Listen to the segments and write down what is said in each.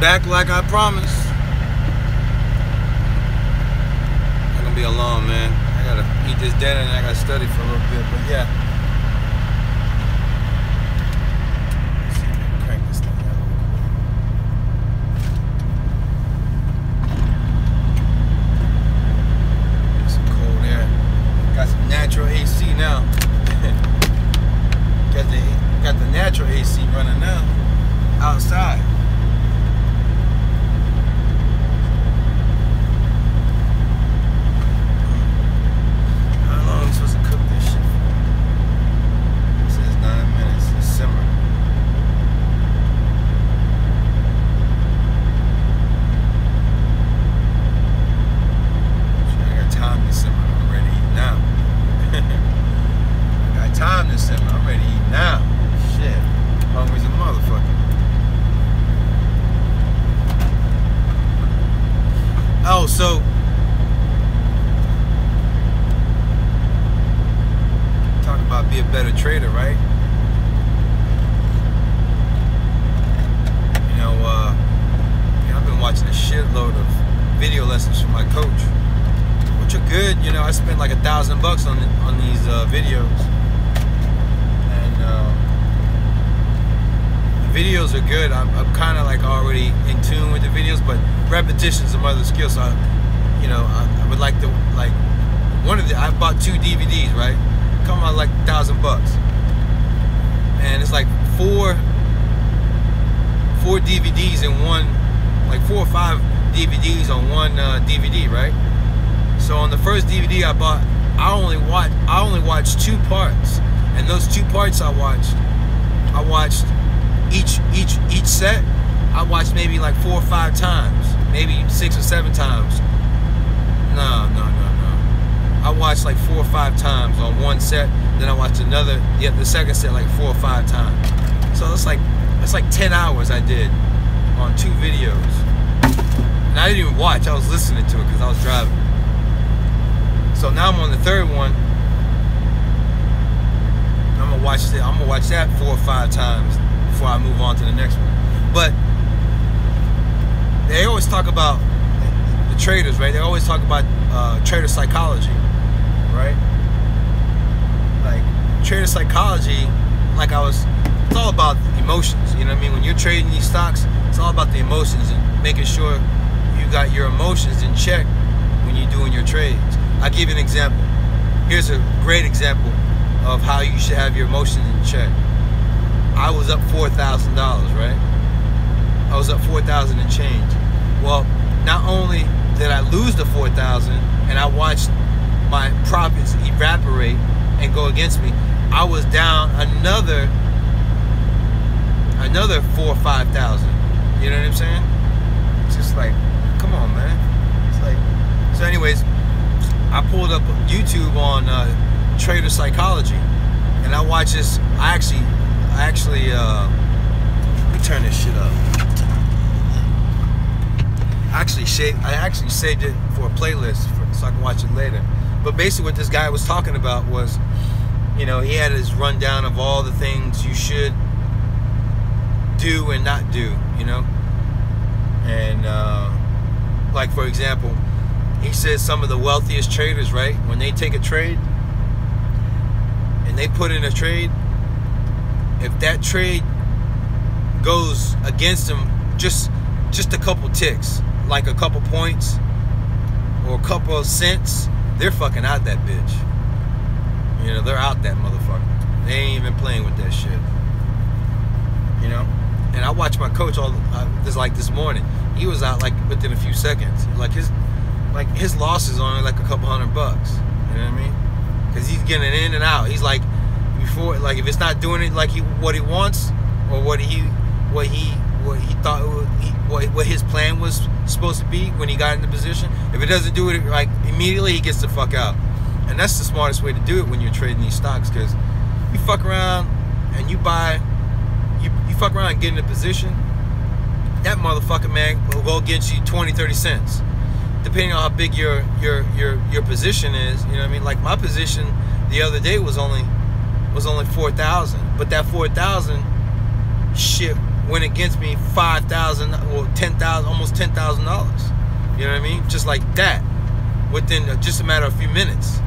back like I promised. Not gonna be alone, man. I gotta eat this dinner and I gotta study for a little bit, but yeah. Let's see if I can crank this thing out. Get some cold air. Got some natural AC now. Got the natural AC running now outside. How long are we supposed to cook this shit for? It says 9 minutes to simmer. Shit, I got time to simmer. I'm ready to eat now. I got time to simmer. I'm ready to eat now. Shit. Hungry as a motherfucker. Oh, so talk about be a better trader, right? You know, I've been watching a shitload of video lessons from my coach, which are good. You know, I spent like $1,000 on these videos, and the videos are good. I'm kind of like already in tune with the videos, but repetition's some other skill. So I would like to I bought 2 DVDs, right? Come out like $1,000, and it's like four DVDs in one, like 4 or 5 DVDs on one DVD, right? So on the first DVD I bought, I only watched 2 parts, and those 2 parts I watched each set. I watched maybe like 4 or 5 times, maybe 6 or 7 times. No. I watched like 4 or 5 times on one set. Then I watched the second set like 4 or 5 times. So it's like 10 hours I did on 2 videos. And I didn't even watch. I was listening to it because I was driving. So now I'm on the 3rd one. I'm gonna watch that 4 or 5 times before I move on to the next one. But they always talk about the traders, right? They always talk about trader psychology, right? Like trader psychology, it's all about emotions. You know what I mean? When you're trading these stocks, it's all about the emotions and making sure you got your emotions in check when you're doing your trades. I'll give you an example. Here's a great example of how you should have your emotions in check. I was up $4,000, right? I was up 4,000 and change. Well, not only did I lose the 4,000 and I watched my profits evaporate and go against me, I was down another 4,000 or 5,000. You know what I'm saying? It's just like, come on, man. It's like, so anyways, I pulled up YouTube on trader psychology, and I watched this. I actually let me turn this shit up. I actually saved it for a playlist so I can watch it later. But basically what this guy was talking about was, you know, he had his rundown of all the things you should do and not do, you know. And like for example, he says some of the wealthiest traders, right, when they take a trade and they put in a trade, if that trade goes against them just a couple ticks, like a couple points or a couple of cents, they're fucking out that bitch. You know, they're out that motherfucker. They ain't even playing with that shit. You know? And I watched my coach this morning. He was out like within a few seconds. His losses on like a couple $100. You know what I mean? Because he's getting in and out. He's like, before, like if it's not doing it like what he wants or what he thought what his plan was supposed to be when he got in the position, if it doesn't do it like immediately, he gets the fuck out. And that's the smartest way to do it when you're trading these stocks, because you fuck around and you fuck around and get in a position, that motherfucker, man, will go against you 20-30 cents depending on how big your position is. You know what I mean? Like my position the other day was only 4,000, but that 4,000 shit went against me $5,000 or $10,000, almost $10,000. You know what I mean? Just like that, within just a matter of a few minutes.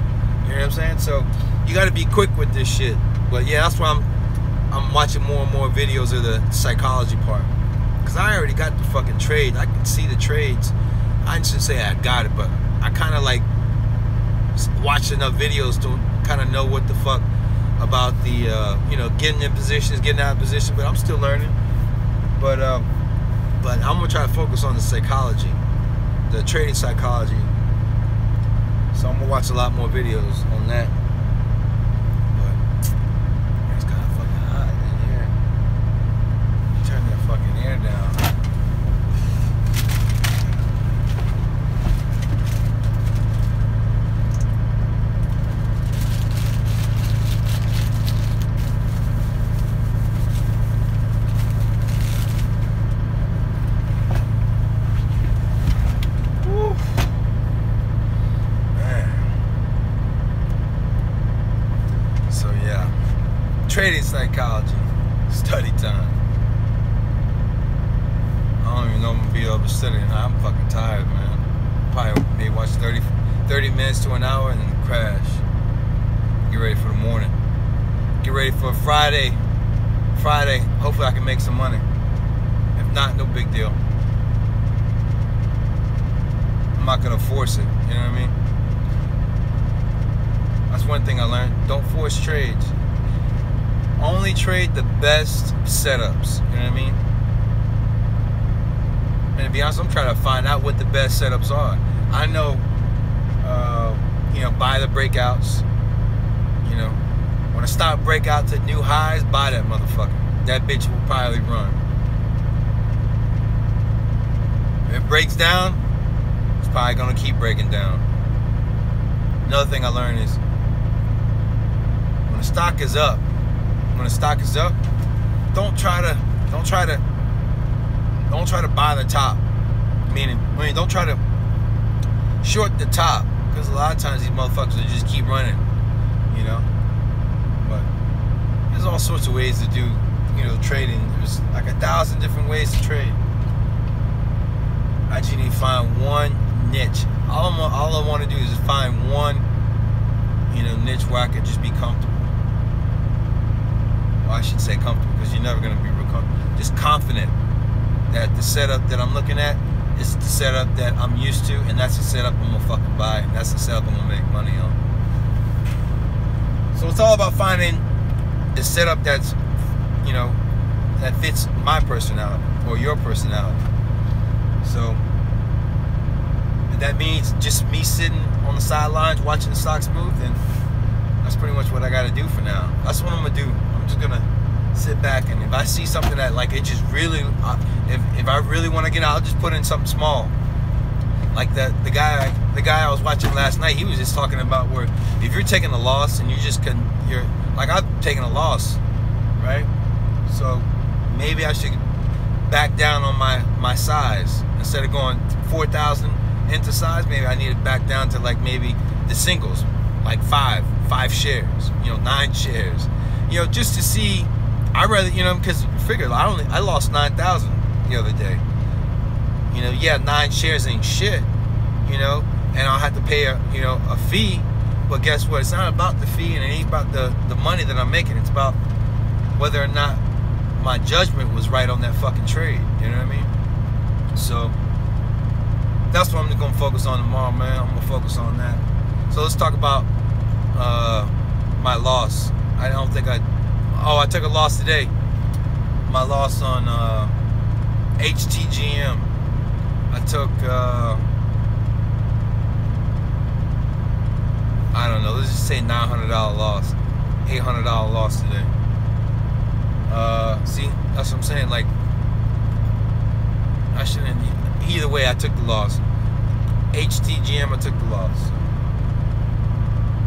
You know what I'm saying? So you got to be quick with this shit. But yeah, that's why I'm watching more and more videos of the psychology part, because I already got the fucking trade. I can see the trades. I shouldn't say I got it, but I kind of like watched enough videos to kind of know what the fuck about the you know, getting in positions, getting out of position. But I'm still learning. But I'm gonna try to focus on the psychology, the trading psychology. So I'm gonna watch a lot more videos on that. But it's kind of fucking hot in here. Turn that fucking air down. Trading psychology, study time. I don't even know if I'm gonna be able to study. I'm fucking tired, man. Probably maybe watch 30 minutes to an hour and then crash. Get ready for the morning. Get ready for Friday. Hopefully I can make some money. If not, no big deal. I'm not gonna force it, you know what I mean? That's one thing I learned. Don't force trades. Only trade the best setups, you know what I mean? And to be honest, I'm trying to find out what the best setups are. I know, you know, buy the breakouts. You know, when a stock break out to new highs, buy that motherfucker. That bitch will probably run. If it breaks down, it's probably gonna keep breaking down. Another thing I learned is when the stock is up, don't try to buy the top. Meaning, don't try to short the top, because a lot of times these motherfuckers will just keep running, you know. But there's all sorts of ways to do, you know, trading. There's like 1,000 different ways to trade. I just need to find one niche. All I want to do is just find one, you know, niche where I could just be comfortable. Well, I should say comfortable, because you're never going to be real comfortable. Just confident that the setup that I'm looking at is the setup that I'm used to, and that's the setup I'm going to fucking buy, and that's the setup I'm going to make money on. So it's all about finding the setup that's, you know, that fits my personality or your personality. So if that means just me sitting on the sidelines watching the stocks move, then that's pretty much what I got to do for now. That's what I'm going to do. I'm just gonna sit back, and if I see something that like it just really, if I really want to get out, I'll just put in something small. Like the guy I was watching last night, he was just talking about where if you're taking a loss and you're like, I've taken a loss, right? So maybe I should back down on my size. Instead of going 4,000 into size, maybe I need to back down to like maybe the singles, like five shares, you know, 9 shares. You know, just to see. I rather, you know, because figure I lost 9,000 the other day. You know, yeah, 9 shares ain't shit. You know, and I'll have to pay a fee. But guess what? It's not about the fee, and it ain't about the money that I'm making. It's about whether or not my judgment was right on that fucking trade. You know what I mean? So that's what I'm just gonna focus on tomorrow, man. I'm gonna focus on that. So let's talk about my loss. I took a loss today. My loss on HTGM. I took I don't know, let's just say $900 loss, $800 loss today. See, that's what I'm saying. Like, I shouldn't. Either way, I took the loss. HTGM, I took the loss.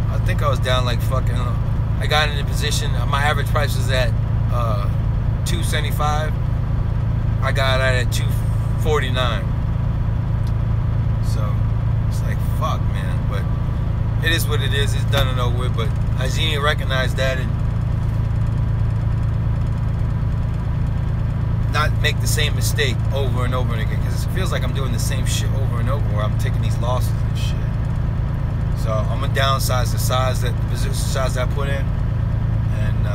I think I was down like fucking. I got in a position. My average price was at $275. I got out at $249. So it's like fuck, man. But it is what it is. It's done and over with. But I just need to recognize that, and not make the same mistake over and over again, because it feels like I'm doing the same shit over and over, where I'm taking these losses and shit. So I'm gonna downsize the size that I put in, and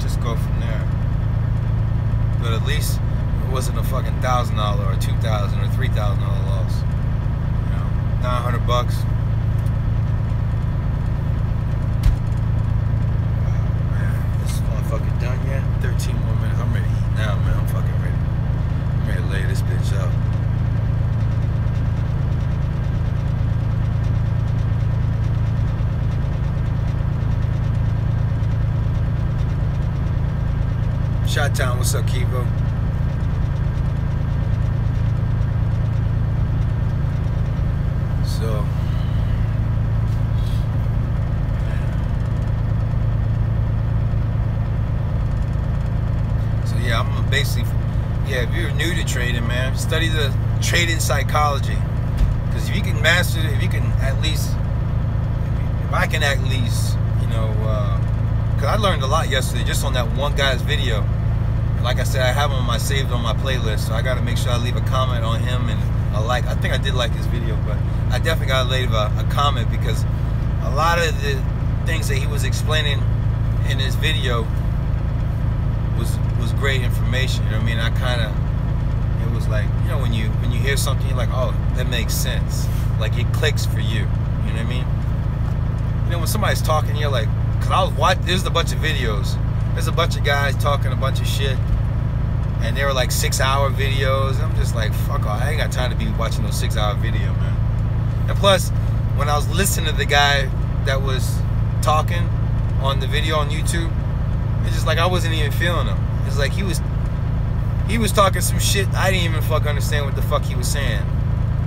just go from there. But at least it wasn't a fucking $1,000 or $2,000 or $3,000 loss. You know, $900. Wow, man, this motherfucker done yet? 13 more minutes. I'm ready to eat now, man. I'm fucking ready. I'm ready to lay this bitch up. Shot Town, what's up, Kivo? So yeah, I'm basically, yeah, if you're new to trading, man, study the trading psychology. Because if you can master it, if you can at least, if I can at least, you know, because I learned a lot yesterday just on that one guy's video. Like I said, I have him saved on my playlist, so I got to make sure I leave a comment on him and a like. I think I did like his video, but I definitely got to leave a comment, because a lot of the things that he was explaining in his video was great information. You know what I mean? I kind of, it was like, you know, when you hear something, you're like, oh, that makes sense. Like, it clicks for you. You know what I mean? You know, when somebody's talking, you're like, because I was watching, there's a bunch of videos. There's a bunch of guys talking a bunch of shit, and they were like 6-hour videos. I'm just like, fuck off. I ain't got time to be watching those 6-hour videos, man. And plus, when I was listening to the guy that was talking on the video on YouTube, it's just like I wasn't even feeling him. It's like he was talking some shit I didn't even fuck understand what the fuck he was saying.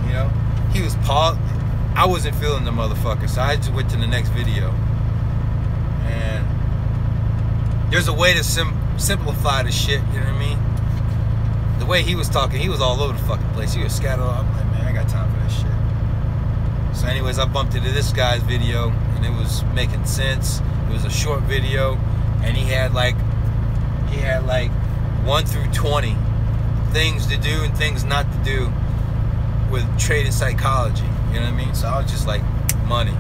You know? He was I wasn't feeling the motherfucker, so I just went to the next video. And there's a way to simplify the shit, you know what I mean? The way he was talking, he was all over the fucking place. He was scattered all. I'm like, man, I ain't got time for that shit. So anyways, I bumped into this guy's video, and it was making sense. It was a short video, and he had like 1 through 20 things to do and things not to do with trading psychology. You know what I mean? So I was just like, money.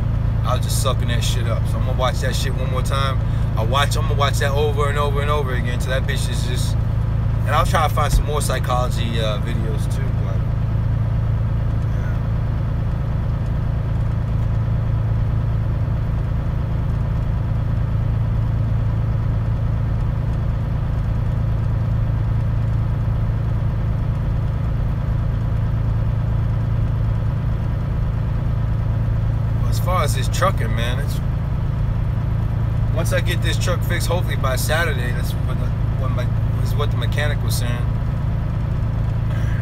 I was just sucking that shit up. So I'm gonna watch that shit one more time. I'm gonna watch that over and over and over again till that bitch is just. And I'll try to find some more psychology videos too. But yeah. Well, as far as this trucking, man, it's. Once I get this truck fixed, hopefully by Saturday, that's what the mechanic was saying.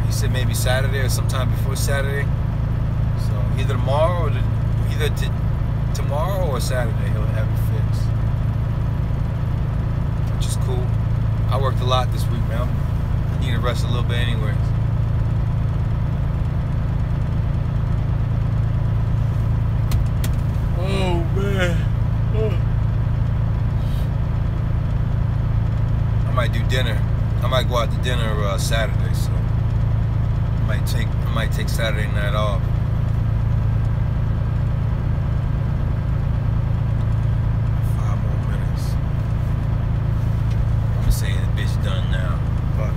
He said maybe Saturday or sometime before Saturday. So either tomorrow or tomorrow or Saturday he'll have it fixed, which is cool. I worked a lot this week, man. I need to rest a little bit anyways. Oh man. Oh. I might do dinner. I might go out to dinner Saturday, so I might take Saturday night off. Done now. Fuck.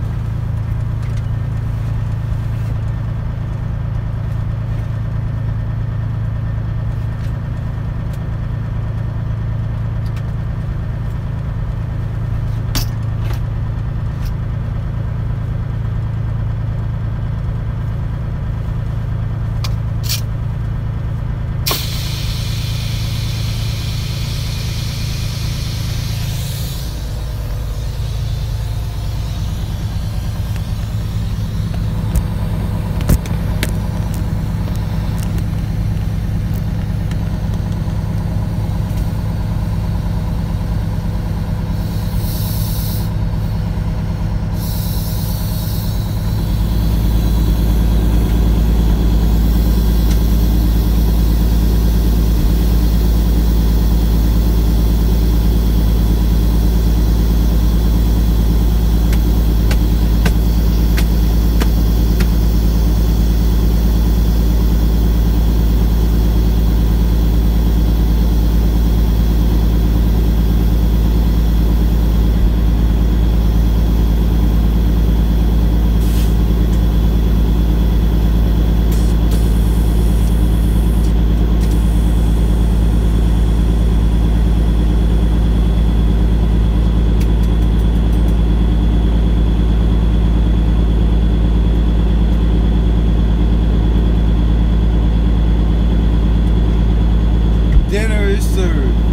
Primary serve.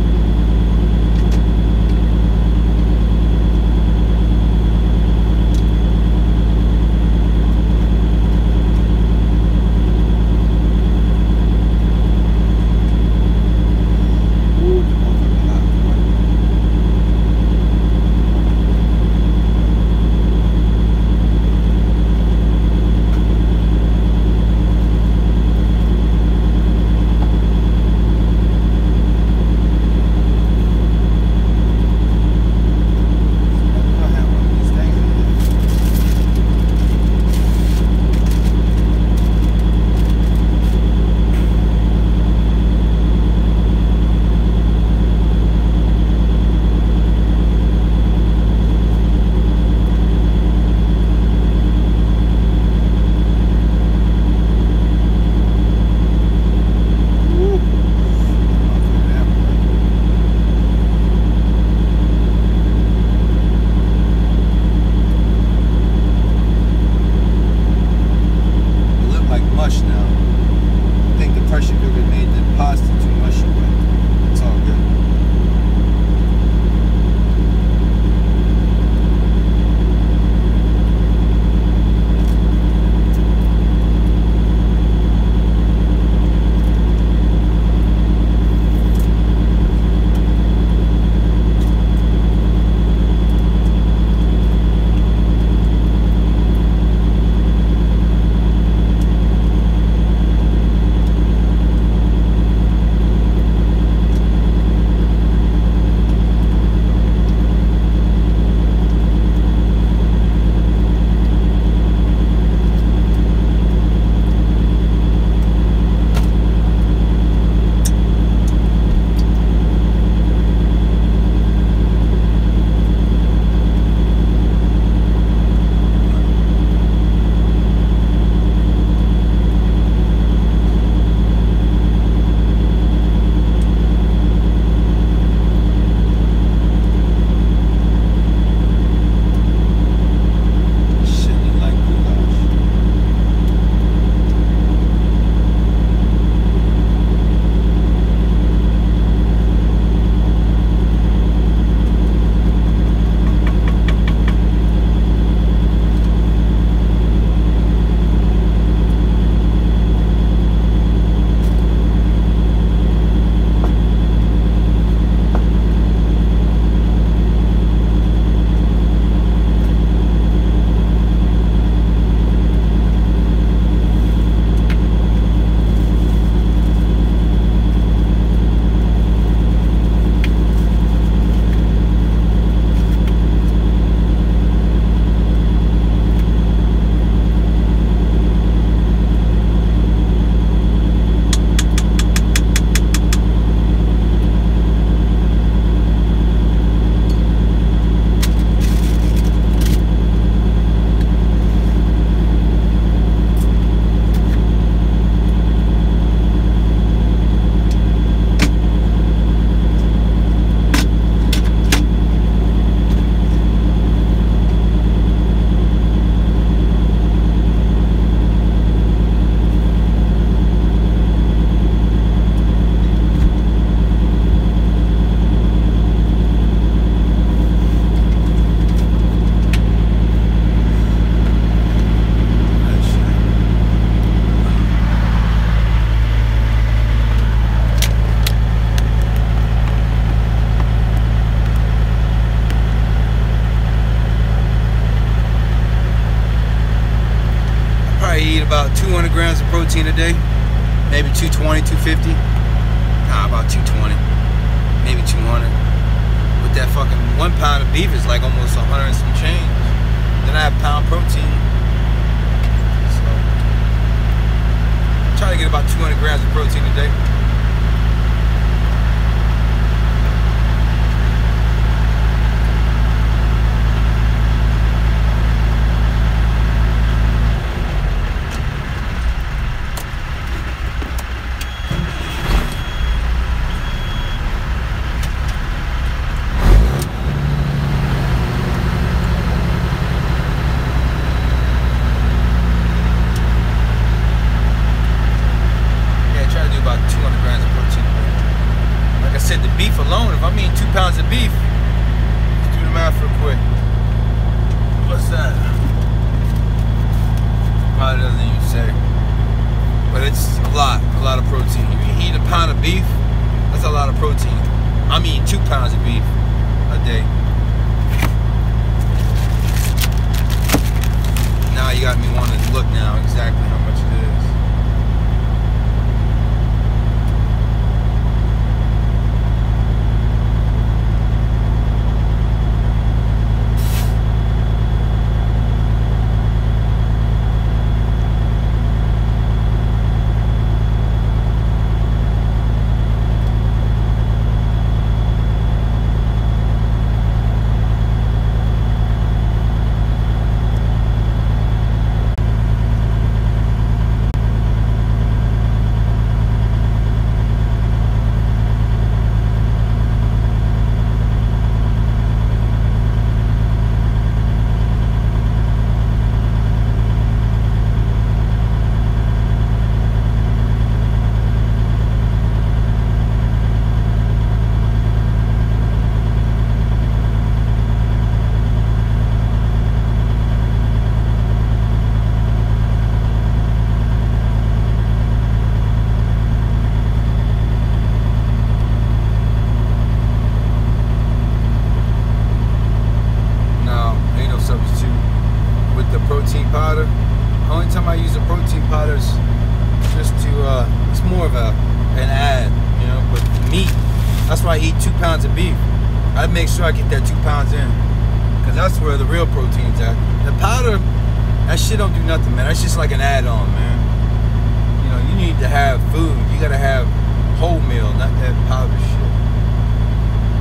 about 200 grams of protein a day, maybe 220, 250. Nah, about 220, maybe 200. With that fucking 1 pound of beef is like almost 100 and some change. Then I have pound protein. So try to get about 200 grams of protein a day. About 200 said the beef alone, if I'm eating 2 pounds of beef, let's do the math real quick. What's that? Probably doesn't even say. But it's a lot of protein. If you eat a pound of beef, that's a lot of protein. I'm eating 2 pounds of beef a day. Now you got me wanting to look now exactly how much it is. Protein powder. Only time I use a protein powder is just to it's more of an ad, you know. But meat, that's why I eat 2 pounds of beef. I make sure I get that 2 pounds in, because that's where the real protein's at. The powder, that shit don't do nothing, man. That's just like an add-on, man. You know, you need to have food. You gotta have whole meal, not that powder shit.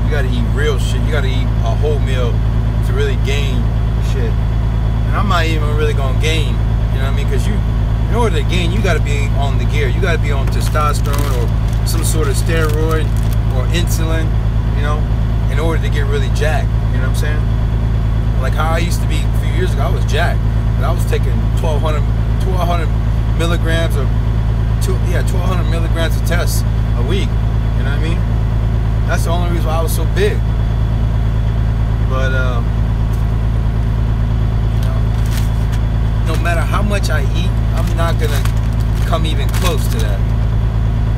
You gotta eat real shit. You gotta eat a whole meal to really gain shit. And I'm not even really gonna gain, you know what I mean? Because in order to gain, you gotta be on the gear. You gotta be on testosterone or some sort of steroid or insulin, you know, in order to get really jacked. You know what I'm saying? Like how I used to be a few years ago, I was jacked, but I was taking 1,200 milligrams of 1,200 milligrams of tests a week. You know what I mean? That's the only reason why I was so big. But no matter how much I eat, I'm not gonna come even close to that,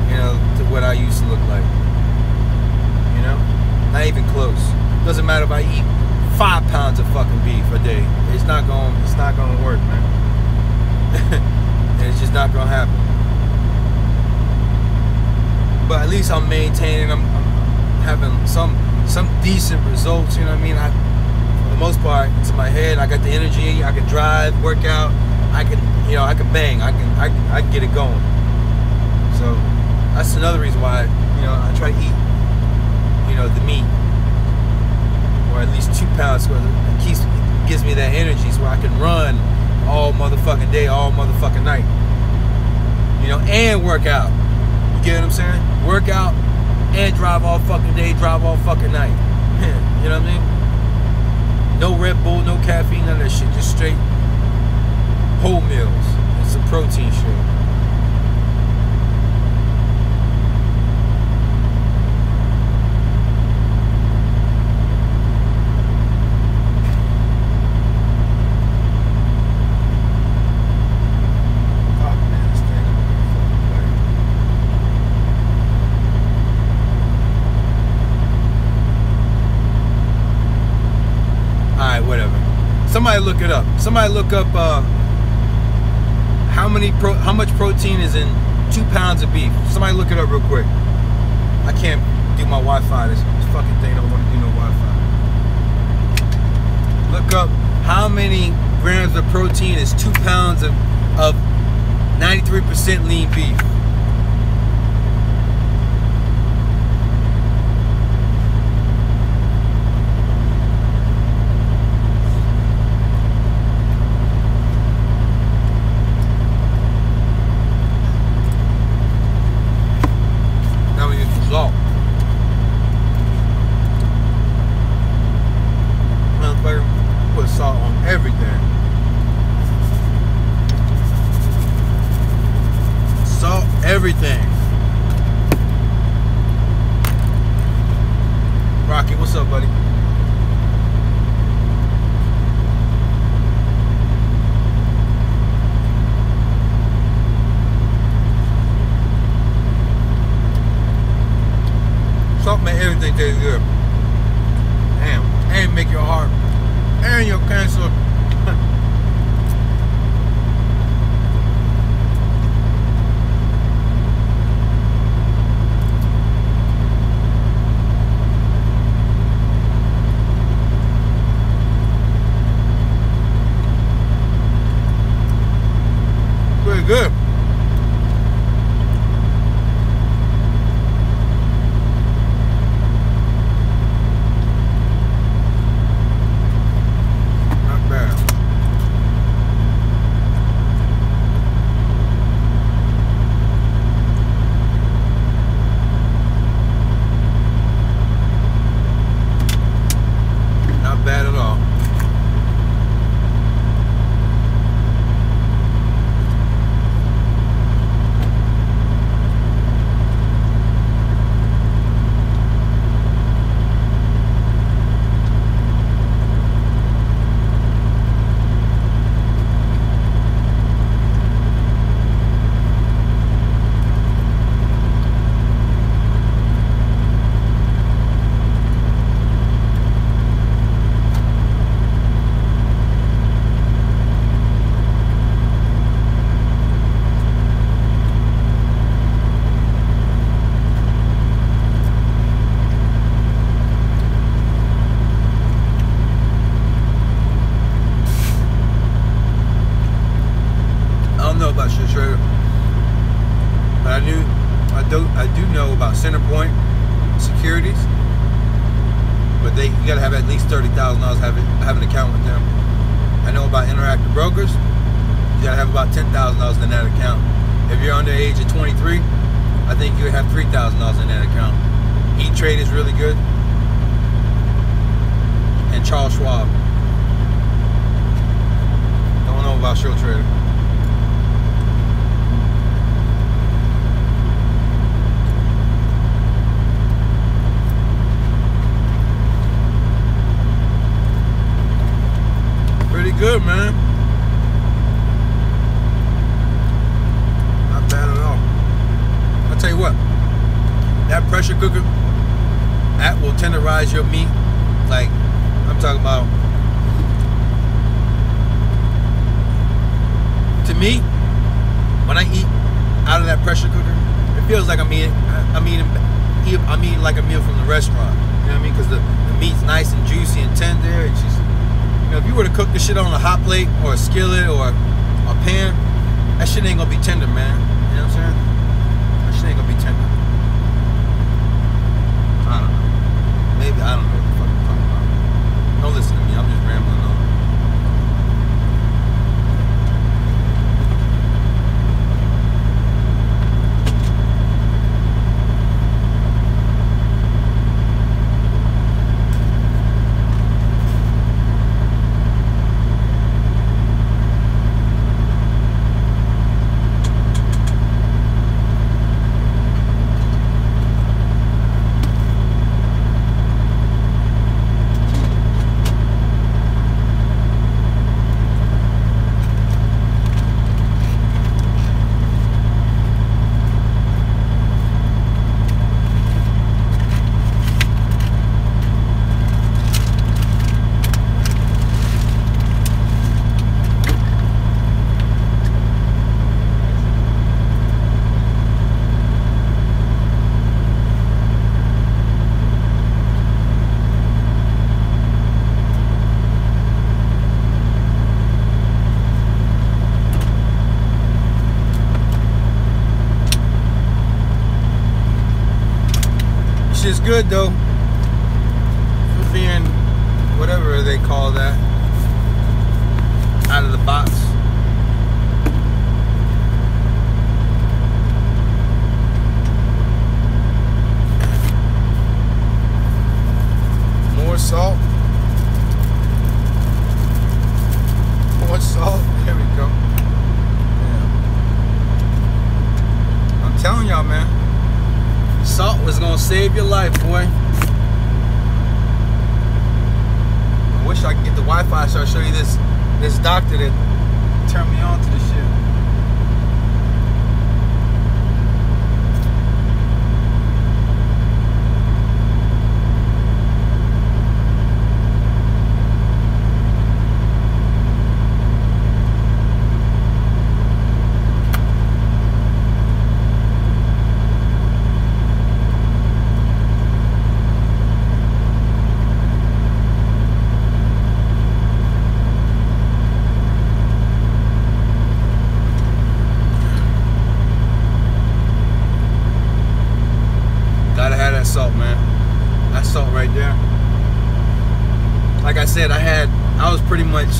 you know, to what I used to look like. You know, not even close. Doesn't matter if I eat 5 pounds of fucking beef a day. It's not gonna work, man. It's just not gonna happen. But at least I'm maintaining. I'm having some decent results. You know what I mean? For the most part, it's in my head. I got the energy. I can drive, work out. I can bang. I can get it going. So that's another reason why, you know, I try to eat, you know, the meat, or at least 2 pounds, because it gives me that energy, so I can run all motherfucking day, all motherfucking night. You know, and work out. You get what I'm saying? Work out and drive all fucking day, drive all fucking night. You know what I mean? No Red Bull, no caffeine, none of that shit. Just straight whole meals and some protein shit. Somebody look it up. Somebody look up how much protein is in 2 pounds of beef. Somebody look it up real quick. I can't do my Wi-Fi. This fucking thing don't want to do no Wi-Fi. Look up how many grams of protein is 2 pounds of 93% lean beef. Put salt on everything. Salt What's up, buddy? Salt make everything taste good. Damn. And make your heart and your cancer. Pretty good. Bad at all. About shit shredder, but I do know about Centerpoint Securities, but you gotta have at least $30,000 have an account with them. I know about Interactive Brokers. You gotta have about $10,000 in that account. If you're under the age of 23, I think you would have $3,000 in that account. E-Trade is really good, and Charles Schwab. Don't know about Shield Trader. Pretty good, man. Not bad at all. I'll tell you what, that pressure cooker, that will tenderize your meat. Like, I'm talking about, to me, when I eat out of that pressure cooker, it feels like I'm eating like a meal from the restaurant. You know what I mean? Because the meat's nice and juicy and tender. It's just, you know, if you were to cook this shit on a hot plate or a skillet or a pan, that shit ain't gonna be tender, man. You know what I'm saying? That shit ain't gonna be tender. I don't know. Maybe, I don't know what the fuck I'm talking about. Don't listen to me, I'm just rambling on. Shit's good though. For being whatever they call that, out of the box. More salt. More salt. There we go. Yeah. I'm telling y'all, man. Salt was gonna save your life, boy. I wish I could get the Wi-Fi so I'll show you this doctor that turned me on to this shit. Salt, man. That salt right there. Like I said, I was pretty much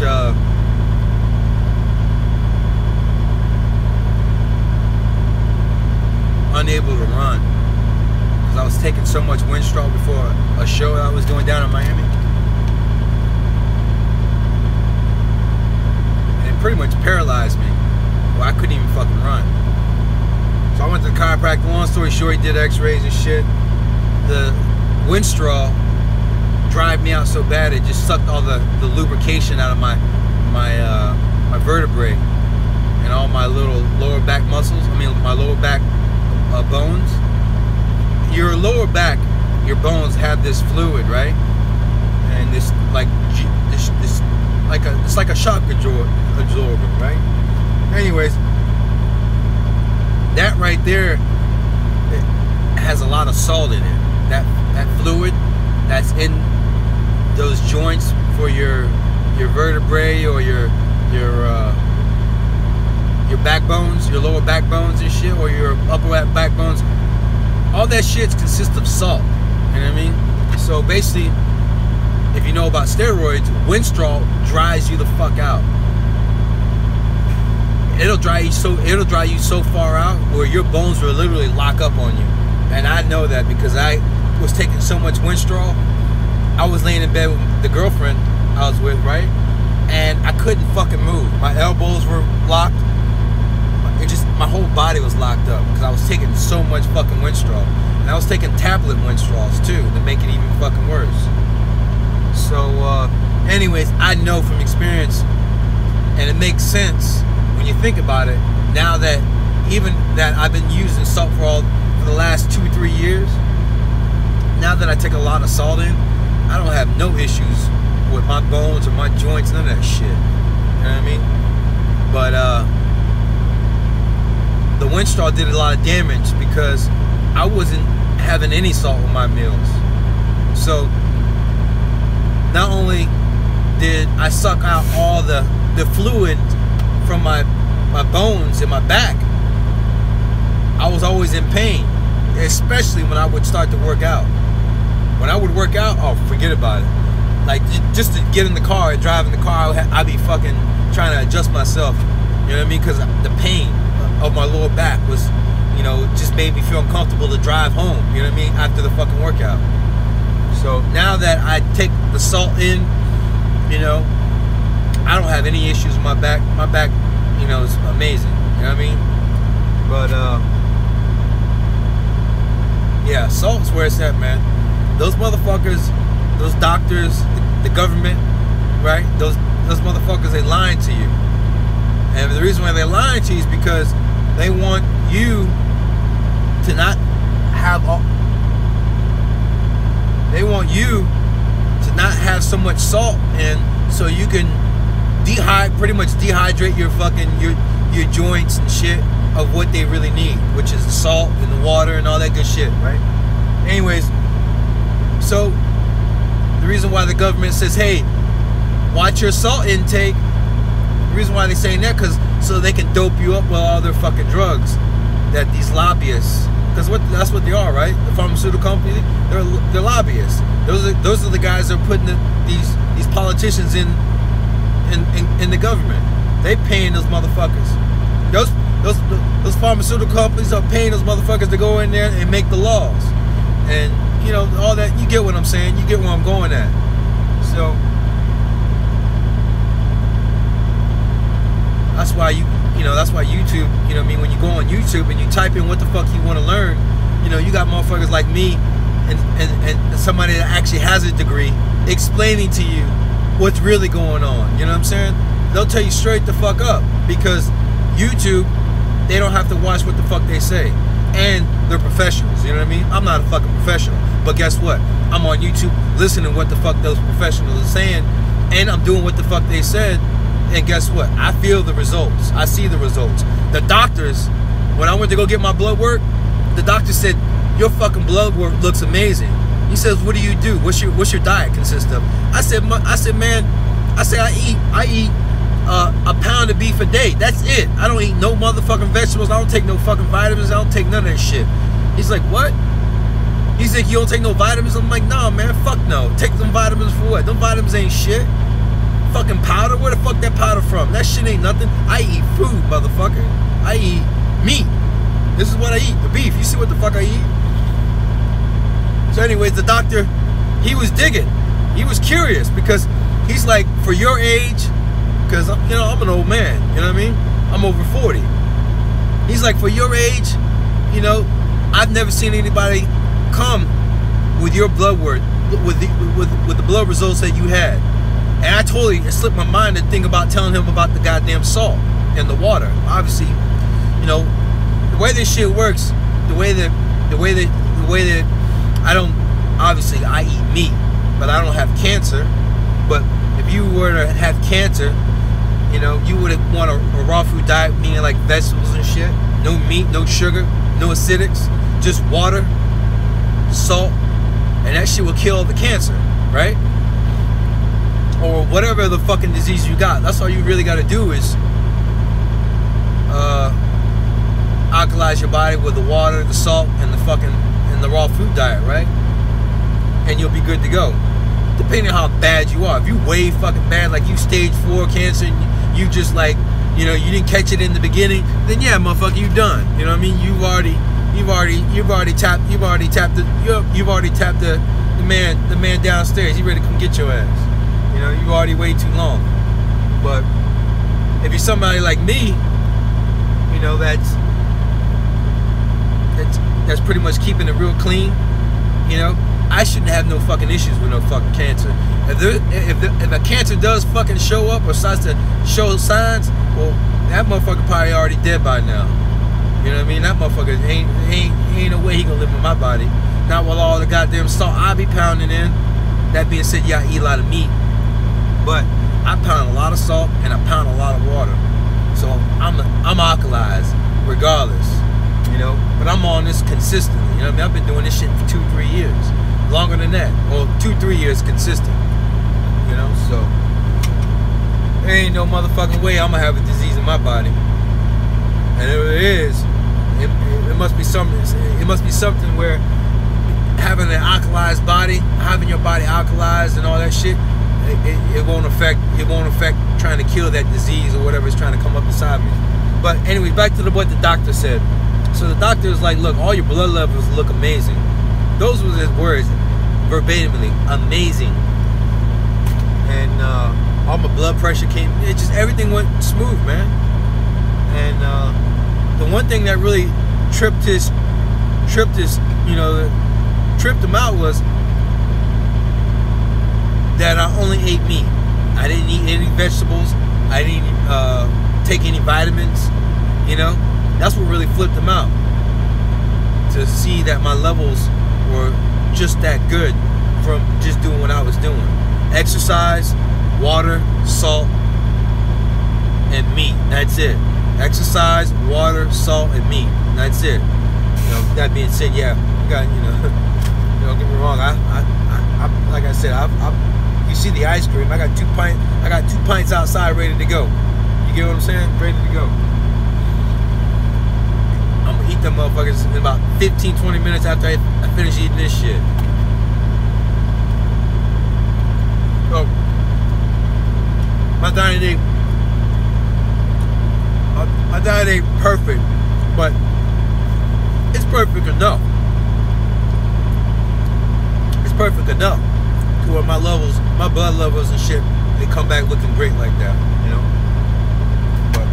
unable to run because I was taking so much Winstrol before a show I was doing down in Miami, and it pretty much paralyzed me. Well, I couldn't even fucking run. So I went to the chiropractor. Long story short, he did x-rays and shit. The Winstrol dried me out so bad it just sucked all the lubrication out of my vertebrae and all my little lower back muscles. I mean, my lower back bones. Your lower back, your bones have this fluid, right? And this it's like a shock absorber, right? Anyways, that right there, it has a lot of salt in it. That fluid that's in those joints for your vertebrae or your backbones, your lower backbones and shit, or your upper backbones, all that shit consists of salt. You know what I mean? So basically, if you know about steroids, Winstrol dries you the fuck out. It'll dry you so far out where your bones will literally lock up on you. And I know that because I was taking so much Winstrol. I was laying in bed with the girlfriend I was with, right? And I couldn't fucking move. My elbows were locked. My whole body was locked up because I was taking so much fucking Winstrol. And I was taking tablet Winstrols too to make it even fucking worse. So, anyways, I know from experience, and it makes sense when you think about it. Now that even that I've been using salt for the last 2-3 years. Now that I take a lot of salt in, I don't have no issues with my bones or my joints, none of that shit. You know what I mean? But the Winstrol did a lot of damage because I wasn't having any salt with my meals. So not only did I suck out all the fluid from my bones in my back, I was always in pain, especially when I would start to work out. When I would work out, oh, forget about it. Like, just to get in the car and drive in the car, I'd be fucking trying to adjust myself. You know what I mean? Because the pain of my lower back was, you know, just made me feel uncomfortable to drive home. You know what I mean? After the fucking workout. So now that I take the salt in, you know, I don't have any issues with my back. My back, you know, is amazing. You know what I mean? But, yeah, salt's where it's at, man. Those motherfuckers, those doctors, the government, right? Those motherfuckers, they lying to you. And the reason why they're lying to you is because they want you to not have so much salt, and so you can pretty much dehydrate your fucking your joints and shit of what they really need, which is the salt and the water and all that good shit, right? Anyways, so the reason why the government says, hey, watch your salt intake, the reason why they're saying that, because so they can dope you up with all their fucking drugs that these lobbyists, because that's what they are, right? The pharmaceutical company, they're lobbyists. Those are the guys that are putting these politicians in the government. They paying those motherfuckers. Those pharmaceutical companies are paying those motherfuckers to go in there and make the laws. And you know, all that, you get what I'm saying, you get where I'm going at. So that's why that's why YouTube, you know what I mean, when you go on YouTube and you type in what the fuck you want to learn, you know, you got motherfuckers like me and somebody that actually has a degree explaining to you what's really going on. You know what I'm saying? They'll tell you straight the fuck up, because YouTube, they don't have to watch what the fuck they say, and they're professionals. You know what I mean? I'm not a fucking professional, but guess what? I'm on YouTube listening to what the fuck those professionals are saying, and I'm doing what the fuck they said, and guess what? I feel the results. I see the results. The doctors, when I went to go get my blood work, the doctor said, your fucking blood work looks amazing. He says, what do you do? What's your diet consist of? I said, man, I eat a pound of beef a day. That's it. I don't eat no motherfucking vegetables. I don't take no fucking vitamins. I don't take none of that shit. He's like, what? He's like, you don't take no vitamins? I'm like, nah, man, fuck no. Take them vitamins for what? Them vitamins ain't shit. Fucking powder? Where the fuck that powder from? That shit ain't nothing. I eat food, motherfucker. I eat meat. This is what I eat, the beef. You see what the fuck I eat? So anyways, the doctor, he was digging. He was curious, because he's like, for your age, because, you know, I'm an old man, you know what I mean? I'm over 40. He's like, for your age, you know, I've never seen anybody come with your blood work, with the blood results that you had. And I totally, it slipped my mind to think about telling him about the goddamn salt in the water. Obviously, you know, the way this shit works, the way that I don't, obviously I eat meat, but I don't have cancer. But if you were to have cancer, you know, you would want a raw food diet, meaning like vegetables and shit. No meat, no sugar, no acidics, just water, salt, and that shit will kill the cancer, right? Or whatever the fucking disease you got. That's all you really got to do is alkalize your body with the water, the salt, and the raw food diet, right? And you'll be good to go. Depending on how bad you are. If you way fucking bad, like you stage 4 cancer, and you just like, you know, you didn't catch it in the beginning, then yeah, motherfucker, you done. You know what I mean? You've already tapped the man downstairs. He ready to come get your ass. You know, you already waited too long. But if you're somebody like me, you know, that's pretty much keeping it real clean, you know, I shouldn't have no fucking issues with no fucking cancer. If a cancer does fucking show up or starts to show signs, well, that motherfucker probably already dead by now. You know what I mean? That motherfucker ain't no way he gonna live in my body. Not with all the goddamn salt I be pounding in. That being said, yeah, I eat a lot of meat, but I pound a lot of salt and I pound a lot of water. So I'm alkalized regardless, you know. But I'm on this consistently. You know what I mean? I've been doing this shit for 2-3 years. Longer than that, or 2-3 years consistent, you know. So there ain't no motherfucking way I'm gonna have a disease in my body. And if it is, it must be something. It must be something where having an alkalized body, having your body alkalized and all that shit, it won't affect trying to kill that disease or whatever is trying to come up inside me. But anyway, back to what the doctor said. So the doctor was like, look, all your blood levels look amazing. Those were his words, verbatimly, amazing. And all my blood pressure came, everything went smooth, man. And the one thing that really tripped him out was that I only ate meat. I didn't eat any vegetables. I didn't take any vitamins, you know. That's what really flipped him out. To see that my levels were just that good from just doing what I was doing. Exercise, water, salt, and meat. That's it. Exercise, water, salt, and meat. That's it. You know, that being said, yeah, you got, you know, don't get me wrong. I like I said, you see the ice cream. I got 2 pints outside ready to go. You get what I'm saying? Ready to go. I'm gonna eat them motherfuckers in about 15-20 minutes after I finish eating this shit. So my diet ain't perfect, but it's perfect enough. It's perfect enough to where my blood levels and shit, they come back looking great like that, you know. But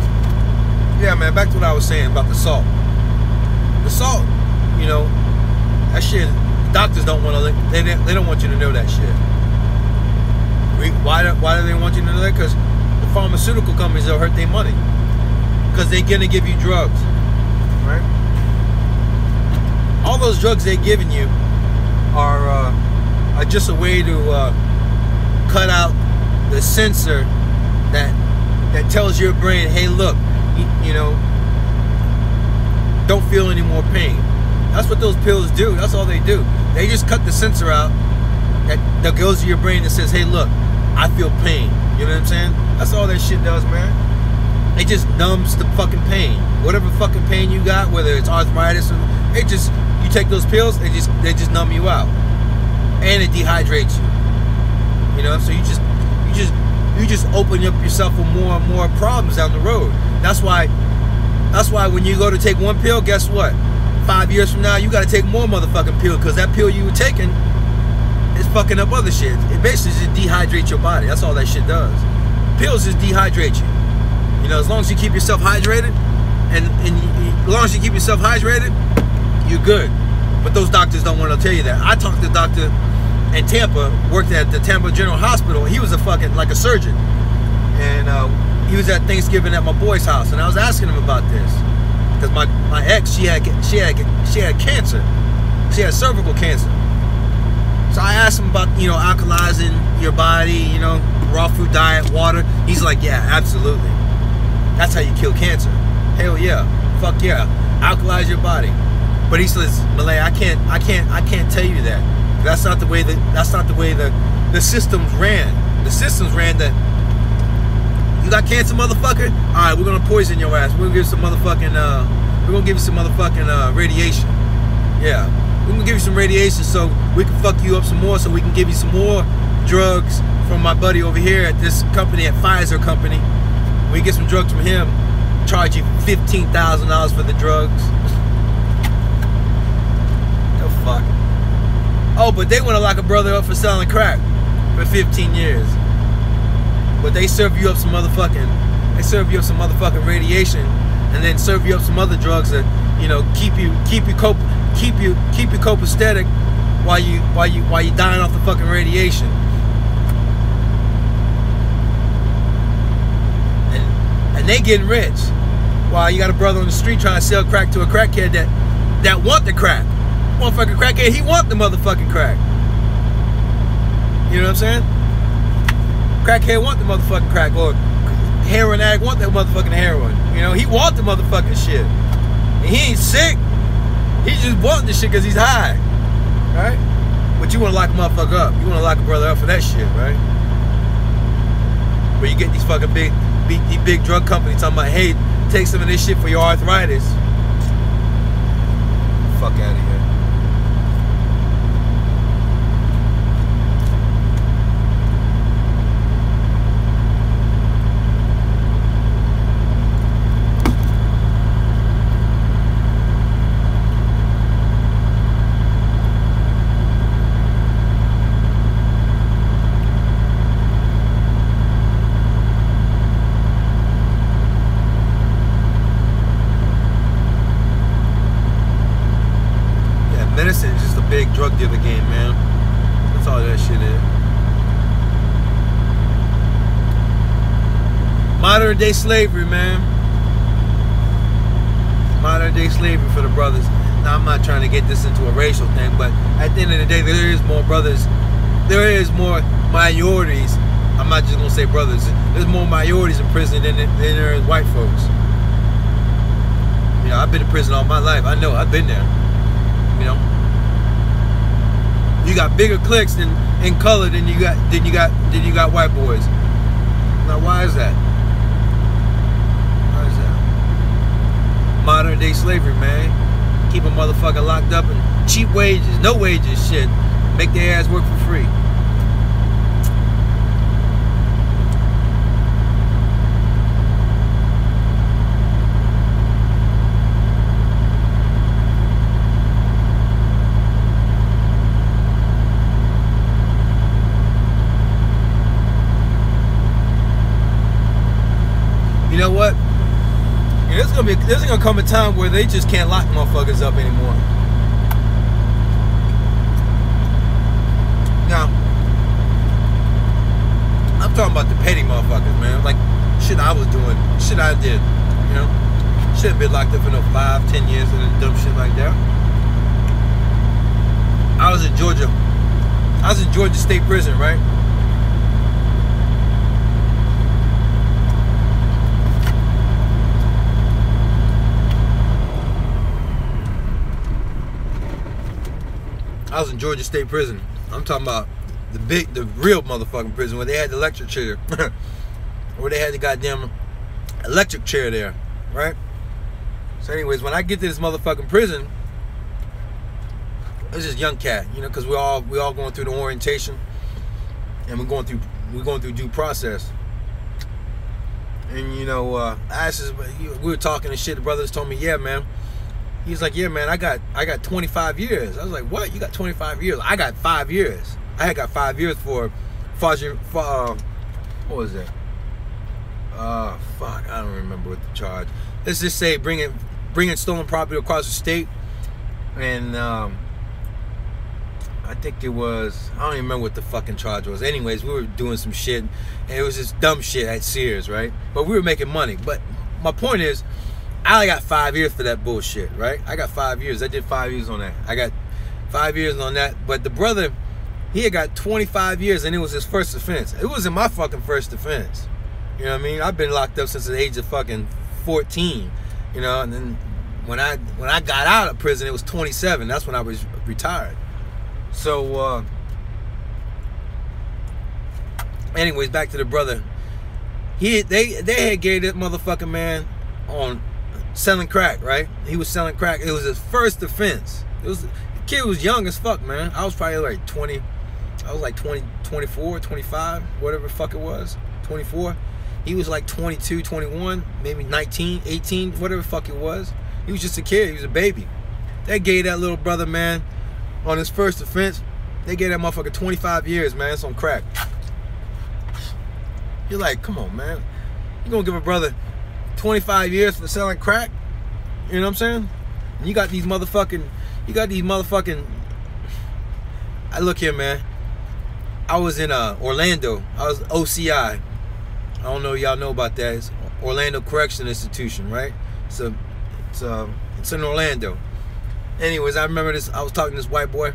yeah, man, back to what I was saying about the salt. The salt, you know, that shit, doctors don't want to, they don't want you to know that shit. Why do they want you to know that? Because the pharmaceutical companies will hurt their money. Because they're going to give you drugs. Right? All those drugs they're giving you are just a way to cut out the sensor that tells your brain, hey, look, you know, don't feel any more pain. That's what those pills do. That's all they do. They just cut the sensor out that goes to your brain that says, hey, look, I feel pain. You know what I'm saying? That's all that shit does, man. It just numbs the fucking pain. Whatever fucking pain you got, whether it's arthritis or you take those pills, they just numb you out. And it dehydrates you. You know, so you just open up yourself for more and more problems down the road. That's why when you go to take one pill, guess what? 5 years from now, you got to take more motherfucking pill, because that pill you were taking is fucking up other shit. It basically just dehydrates your body. That's all that shit does. Pills just dehydrate you. You know, as long as you keep yourself hydrated, and as long as you keep yourself hydrated, you're good. But those doctors don't want to tell you that. I talked to a doctor in Tampa, worked at the Tampa General Hospital. He was a fucking, like a surgeon. And he was at Thanksgiving at my boy's house, and I was asking him about this. Because my ex, she had cancer. She had cervical cancer. So I asked him about, you know, alkalizing your body, you know, raw food diet, water. He's like, yeah, absolutely. That's how you kill cancer. Hell yeah. Fuck yeah. Alkalize your body. But he says, Malay, I can't tell you that. That's not the way the systems ran. The systems ran that you got cancer, motherfucker? Alright, we're gonna poison your ass. We're gonna give you some motherfucking radiation. Yeah. We're gonna give you some radiation so we can fuck you up some more, so we can give you some more drugs from my buddy over here at this company, at Pfizer company. We get some drugs from him, charge you $15,000 for the drugs. The fuck? Oh, but they want to lock a brother up for selling crack for 15 years. But they serve you up some motherfucking radiation, and then serve you up some other drugs that, you know, keep you copacetic while you dying off the fucking radiation. And they getting rich while you got a brother on the street trying to sell crack to a crackhead that want the crack. Motherfucking crackhead, he want the motherfucking crack. You know what I'm saying? Crackhead want the motherfucking crack, or heroin addict want that motherfucking heroin. You know, he want the motherfucking shit. And he ain't sick. He just want the shit because he's high. Right? But you want to lock a motherfucker up. You want to lock a brother up for that shit, right? Where you get these fucking big drug companies talking about, hey, take some of this shit for your arthritis. Fuck out of here. Medicine is just a big drug dealer game, man. That's all that shit is. Modern day slavery, man. Modern day slavery for the brothers. Now, I'm not trying to get this into a racial thing, but at the end of the day, there is more brothers. There is more minorities. I'm not just gonna say brothers. There's more minorities in prison than there is white folks. You know, I've been in prison all my life. I know, I've been there. You know, you got bigger cliques in color than you got white boys. Now, why is that? Why is that? Modern day slavery, man. Keep a motherfucker locked up and cheap wages, no wages, shit. Make their ass work for free. You know what? Yeah, there's gonna come a time where they just can't lock motherfuckers up anymore. Now, talking about the petty motherfuckers, man. Like shit I was doing, shit I did, you know. Shouldn't been locked up for no 5, 10 years and dumb shit like that. I was in Georgia State Prison, right? I was in Georgia State Prison. I'm talking about the real motherfucking prison where they had the electric chair. Where they had the goddamn electric chair there, right? So anyways, when I get to this motherfucking prison, it's this young cat, you know, because we all going through the orientation, and we're going through due process. And you know, I asked this, we were talking and shit. The brothers told me, yeah, man. He's like, yeah, man, I got 25 years. I was like, what? You got 25 years? I got 5 years. I had got 5 years for what was that? Fuck, I don't remember what the charge. Let's just say bringing stolen property across the state, and I think it was, I don't even remember what the fucking charge was. Anyways, we were doing some shit, and it was just dumb shit at Sears, right? But we were making money. But my point is, I only got 5 years for that bullshit, right? I got 5 years. I did 5 years on that. I got 5 years on that. But the brother, he had got 25 years, and it was his first offense. It wasn't my fucking first offense. You know what I mean? I've been locked up since the age of fucking 14. You know, and then when I got out of prison, it was 27. That's when I was retired. So, anyways, back to the brother. They had gave that motherfucking man on selling crack, right? He was selling crack. It was his first offense. The kid was young as fuck, man. I was probably like 20. I was like 20, 24, 25, whatever the fuck it was. 24. He was like 22, 21, maybe 19, 18, whatever the fuck it was. He was just a kid. He was a baby. They gave that little brother, man, on his first offense, they gave that motherfucker 25 years, man. It's on crack. You're like, come on, man. You gonna give a brother 25 years for selling crack? You know what I'm saying? And you got these motherfucking, I look here, man. I was in Orlando. I was OCI. I don't know if y'all know about that. It's Orlando Correction Institution, right? It's in Orlando. Anyways, I remember this. I was talking to this white boy,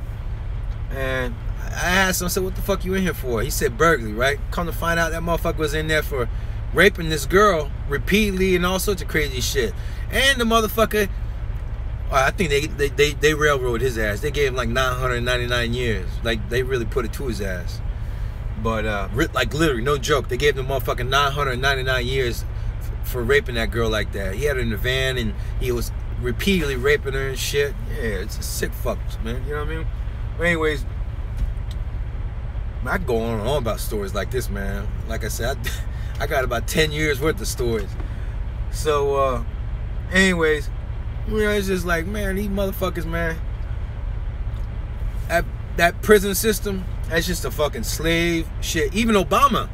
and I asked him, I said, what the fuck you in here for? He said burglary, right? Come to find out, that motherfucker was in there for raping this girl repeatedly and all sorts of crazy shit. And the motherfucker, I think they railroaded his ass. They gave him like 999 years. Like, they really put it to his ass. But like literally, no joke, they gave the motherfucking 999 years for raping that girl like that. He had her in the van, and he was repeatedly raping her and shit. Yeah, it's a sick fuck, man. You know what I mean? But anyways, I go on and on about stories like this, man. Like I said, I got about 10 years worth of stories. So, anyways, you know, it's just like, man, these motherfuckers, man. That prison system, that's just a fucking slave shit. Even Obama,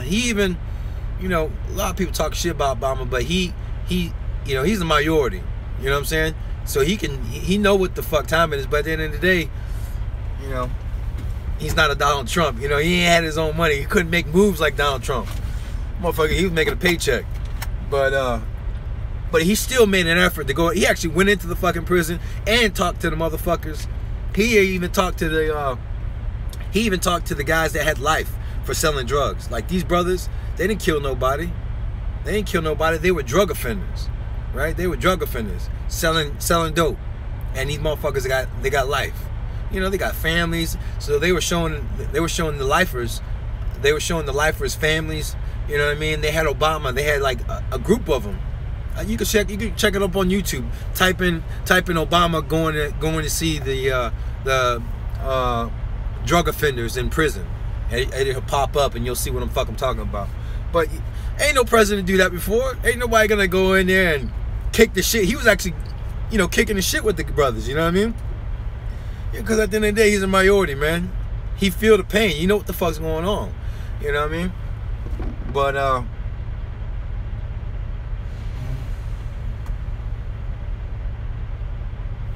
he even, you know, a lot of people talk shit about Obama, but he you know, he's a minority. You know what I'm saying? So he know what the fuck time it is. But at the end of the day, you know, he's not a Donald Trump. You know, he ain't had his own money. He couldn't make moves like Donald Trump. Motherfucker, he was making a paycheck. But he still made an effort to go. He actually went into the fucking prison and talked to the motherfuckers. He even talked to the guys that had life for selling drugs. Like, these brothers, they didn't kill nobody. They were drug offenders, right? They were drug offenders selling dope, and these motherfuckers got life. You know, they got families, so they were showing the lifers families. You know what I mean? They had Obama. They had like a group of them. You can check it up on YouTube. Type in Obama going to see the drug offenders in prison, and it'll pop up, and you'll see what I'm fucking talking about. But ain't no president do that before. Ain't nobody gonna go in there and kick the shit. He was actually, you know, kicking the shit with the brothers. You know what I mean? Yeah, because at the end of the day, he's a minority, man. He feel the pain. You know what the fuck's going on. You know what I mean? But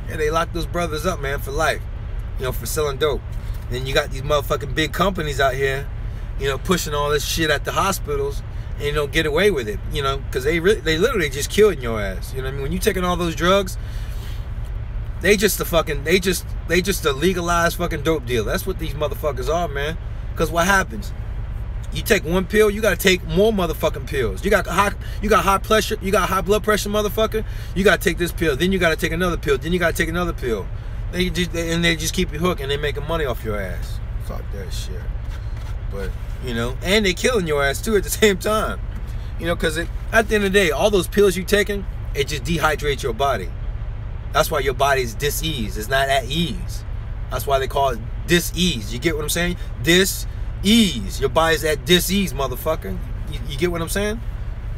yeah, they locked those brothers up, man, for life. You know, for selling dope. Then you got these motherfucking big companies out here pushing all this shit at the hospitals and get away with it, because they literally just killing your ass. You know what I mean? When you taking all those drugs, they just a legalized fucking dope deal. That's what these motherfuckers are, man. Because what happens? You take one pill, you gotta take more motherfucking pills. You got high pressure, you got high blood pressure, motherfucker. You gotta take this pill, then you gotta take another pill, then you gotta take another pill. They just keep you hooked, and they making money off your ass. Fuck that shit. But and they killing your ass too at the same time. Because at the end of the day, all those pills you taking, it just dehydrates your body. That's why your body's dis-ease. It's not at ease. That's why they call it dis-ease. You get what I'm saying? Dis-ease. Your body's at dis-ease, motherfucker. You get what I'm saying?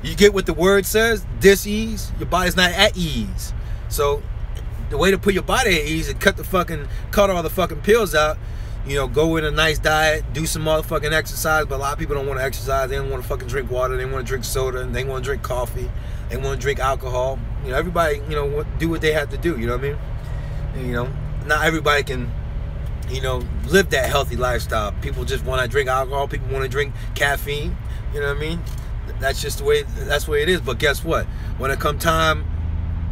You get what the word says? Dis-ease. Your body's not at ease. So the way to put your body at ease is cut all the fucking pills out. Go with a nice diet, do some motherfucking exercise. But a lot of people don't want to exercise. They don't want to fucking drink water. They want to drink soda. And they want to drink coffee. They want to drink alcohol. Everybody, do what they have to do. You know what I mean? And, not everybody can, live that healthy lifestyle. People just want to drink alcohol. People want to drink caffeine. You know what I mean? That's just the way it is. But guess what? When it come time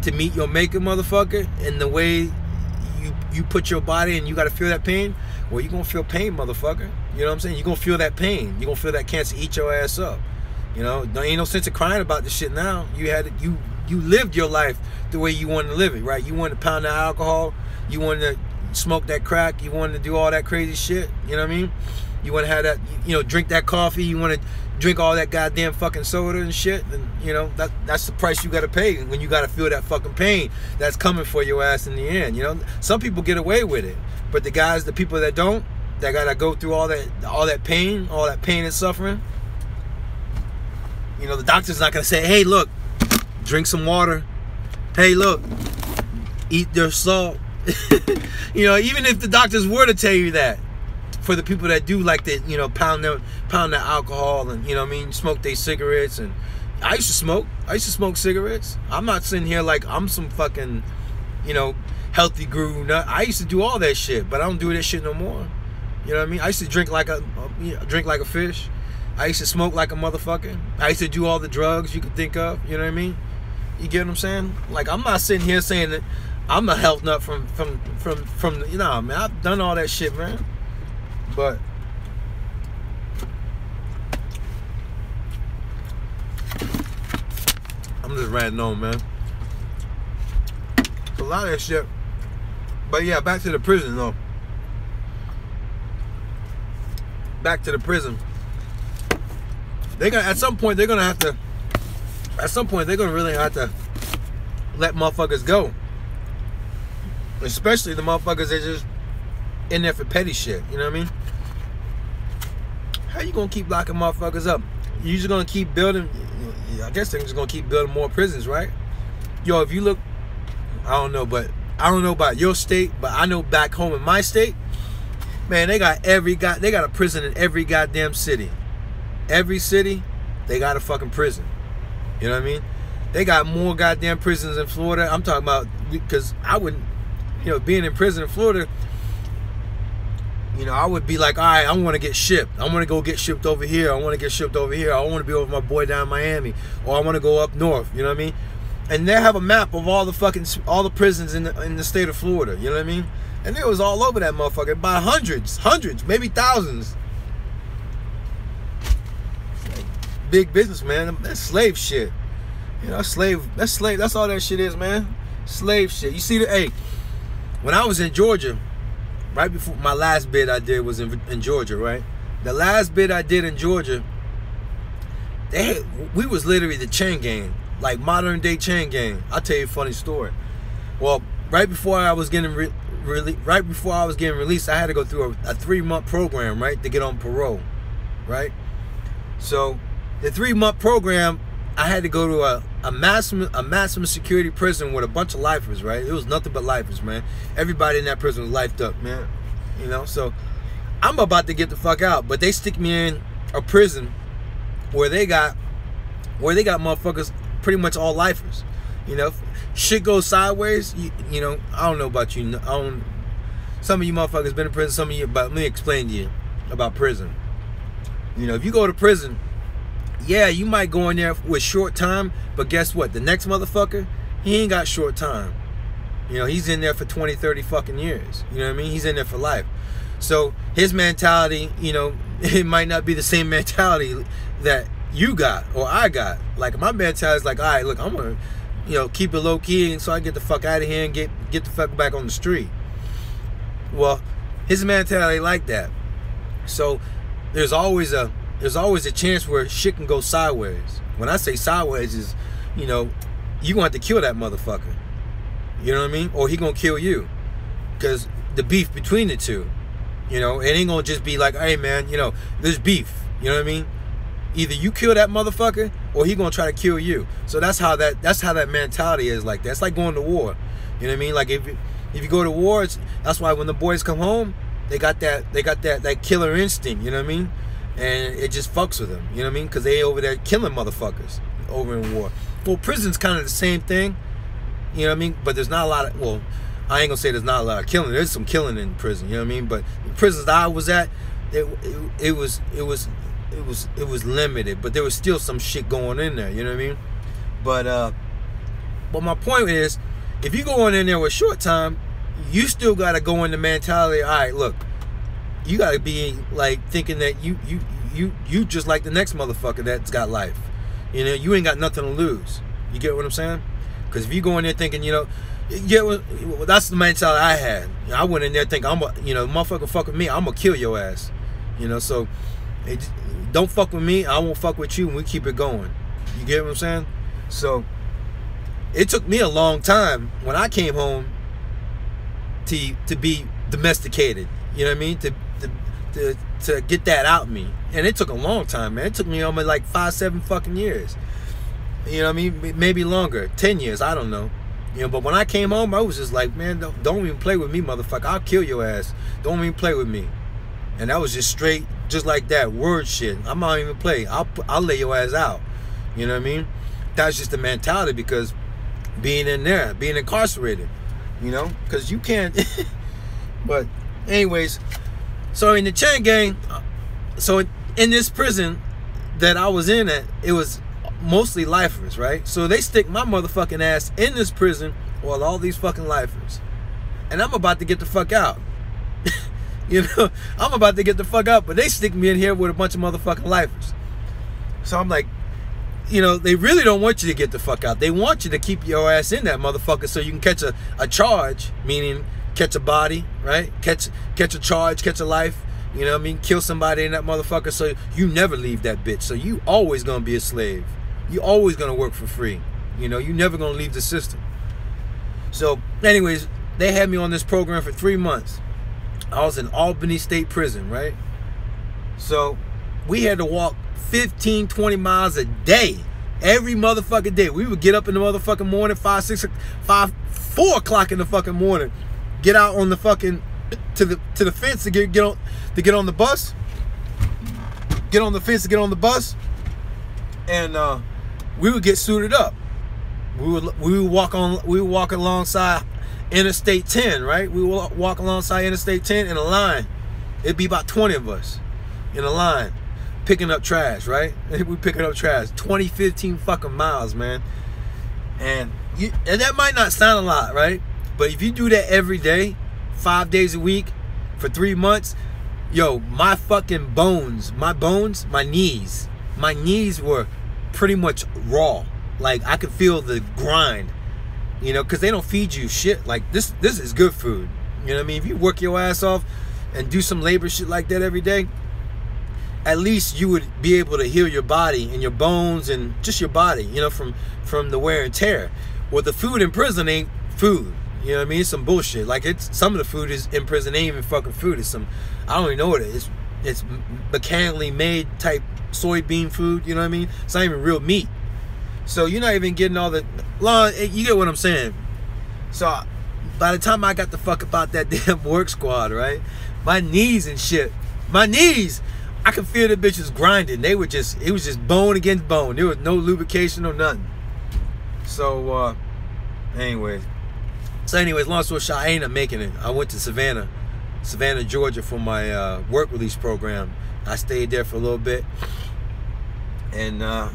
to meet your maker, motherfucker, and the way you put your body and you got to feel that pain, well, you're going to feel pain, motherfucker. You know what I'm saying? You're going to feel that pain. You're going to feel that cancer eat your ass up. There ain't no sense of crying about this shit now. You lived your life the way you wanted to live it, right? You wanted to pound that alcohol. You wanted to smoke that crack. You wanted to do all that crazy shit. You know what I mean? You want to have that, drink that coffee. You want to drink all that goddamn fucking soda and shit. And, that's the price you got to pay when you got to feel that fucking pain that's coming for your ass in the end. Some people get away with it. But the people that don't, that got to go through all that pain and suffering, the doctor's not going to say, hey, look, drink some water. Hey, look, eat their salt. Even if the doctors were to tell you that, for the people that do like to, pound their alcohol and, smoke their cigarettes. And I used to smoke cigarettes. I'm not sitting here like I'm some fucking, healthy guru nut. I used to do all that shit, but I don't do that shit no more. You know what I mean? I used to drink like a fish. I used to smoke like a motherfucker. I used to do all the drugs you could think of. You know what I mean? You get what I'm saying? Like, I'm not sitting here saying that I'm a health nut from man. I've done all that shit, man. But I'm just ranting on, man. It's a lot of that shit. But yeah, back to the prison though. Back to the prison. At some point they're gonna really have to let motherfuckers go. Especially the motherfuckers that just in there for petty shit. You know what I mean? How you gonna keep locking motherfuckers up? You just gonna keep building? I guess they're just gonna keep building more prisons, right? Yo, if you look, I don't know about your state, but I know back home in my state, man, they got a prison in every goddamn city. Every city, they got a fucking prison. You know what I mean? They got more goddamn prisons in Florida. I'm talking about, because I wouldn't, being in prison in Florida, I would be like, all right, I want to get shipped. I want to go get shipped over here. I want to get shipped over here. I want to be over my boy down in Miami, or I want to go up north. You know what I mean? And they have a map of all the prisons in the state of Florida. You know what I mean? And it was all over that motherfucker by hundreds, maybe thousands. Big business, man. That's slave shit. That's all that shit is, man. Slave shit. You see when I was in Georgia, right before my last bid I did was in Georgia, right? The last bid I did in Georgia, we was literally the chain gang, like modern day chain gang. I'll tell you a funny story. Well, right before I was getting released, I had to go through a 3-month program, right, to get on parole, right? So the 3-month program, I had to go to a maximum security prison with a bunch of lifers, right? It was nothing but lifers, man. Everybody in that prison was lifed up, man. So I'm about to get the fuck out, but they stick me in a prison where they got motherfuckers pretty much all lifers. Shit goes sideways. I don't know about you. Some of you motherfuckers been in prison. Some of you, but let me explain to you about prison. You know, if you go to prison, yeah, you might go in there with short time, but guess what? The next motherfucker, he ain't got short time. You know, he's in there for 20, 30 fucking years. You know what I mean? He's in there for life. So his mentality, you know, it might not be the same mentality that you got or I got. Like, my mentality is like, all right, look, I'm going to, you know, keep it low key so I get the fuck out of here and get the fuck back on the street. Well, his mentality like that. So there's always a chance where shit can go sideways. When I say sideways is, you know, you gonna have to kill that motherfucker. You know what I mean? Or he gonna kill you. Because the beef between the two, you know, it ain't gonna just be like, hey man, you know, there's beef. You know what I mean? Either you kill that motherfucker or he gonna try to kill you. So that's how that mentality is like that. It's like going to war. You know what I mean? Like if you go to war, that's why when the boys come home, they got that killer instinct, you know what I mean? And it just fucks with them, you know what I mean? Because they over there killing motherfuckers over in war. Well, prison's kind of the same thing, you know what I mean? But there's not a lot of, well, I ain't gonna say there's not a lot of killing. There's some killing in prison, you know what I mean? But the prisons that I was at, it was limited, but there was still some shit going in there, you know what I mean? But my point is, if you go in there with short time, you still gotta go in the mentality, all right, look, you gotta be like thinking that you just like the next motherfucker that's got life. You know, you ain't got nothing to lose. You get what I'm saying? Because if you go in there thinking, you know, well, that's the mentality I had. You know, I went in there thinking, motherfucker fuck with me, I'm gonna kill your ass. You know, so don't fuck with me, I won't fuck with you, and we keep it going. You get what I'm saying? So it took me a long time when I came home to be domesticated. You know what I mean? To get that out of me. And it took a long time, man. It took me almost like 5-7 fucking years. You know what I mean? Maybe longer. 10 years, I don't know. You know, but when I came home, I was just like, man, don't even play with me, motherfucker. I'll kill your ass. Don't even play with me. And that was just straight, just like that, word shit. I'm not even play. I'll lay your ass out. You know what I mean? That's just the mentality, because being in there, being incarcerated, you know, because you can't. But anyways, so in the chain gang, so in this prison that I was in at, it was mostly lifers, right? So they stick my motherfucking ass in this prison with all these fucking lifers, and I'm about to get the fuck out. You know, I'm about to get the fuck out, but they stick me in here with a bunch of motherfucking lifers. So I'm like, you know, they really don't want you to get the fuck out. They want you to keep your ass in that motherfucker so you can catch a charge, meaning catch a body, right? Catch a charge, catch a life, you know what I mean? Kill somebody in that motherfucker so you never leave that bitch. So you always gonna be a slave. You always gonna work for free. You know, you never gonna leave the system. So anyways, they had me on this program for 3 months. I was in Albany State Prison, right? So we had to walk 15, 20 miles a day. Every motherfucking day. We would get up in the motherfucking morning, 4 o'clock in the fucking morning. Get out on the fucking to the fence to get on the bus. Get on the fence to get on the bus. And we would get suited up. We would walk alongside Interstate 10, right? We would walk alongside Interstate 10 in a line. It'd be about 20 of us in a line picking up trash, right? We picking up trash 20, 15 fucking miles, man. And that might not sound a lot, right? But if you do that every day, 5 days a week for 3 months, yo, my fucking bones, my knees were pretty much raw. Like, I could feel the grind, you know, because they don't feed you shit. Like, this is good food. You know what I mean? If you work your ass off and do some labor shit like that every day, at least you would be able to heal your body and your bones and just your body, you know, from the wear and tear. Well, the food in prison ain't food. You know what I mean? It's some bullshit. Like, some of the food is in prison ain't even fucking food. It's some, I don't even know what it is. It's mechanically made type soybean food. You know what I mean? It's not even real meat. So you're not even getting all the, you get what I'm saying? So by the time I got the fuck about that damn work squad, right? My knees and shit, I could feel the bitches grinding. It was just bone against bone. There was no lubrication or nothing. So, anyways, long story short, I ended up making it. I went to Savannah, Savannah, Georgia for my work release program. I stayed there for a little bit, and I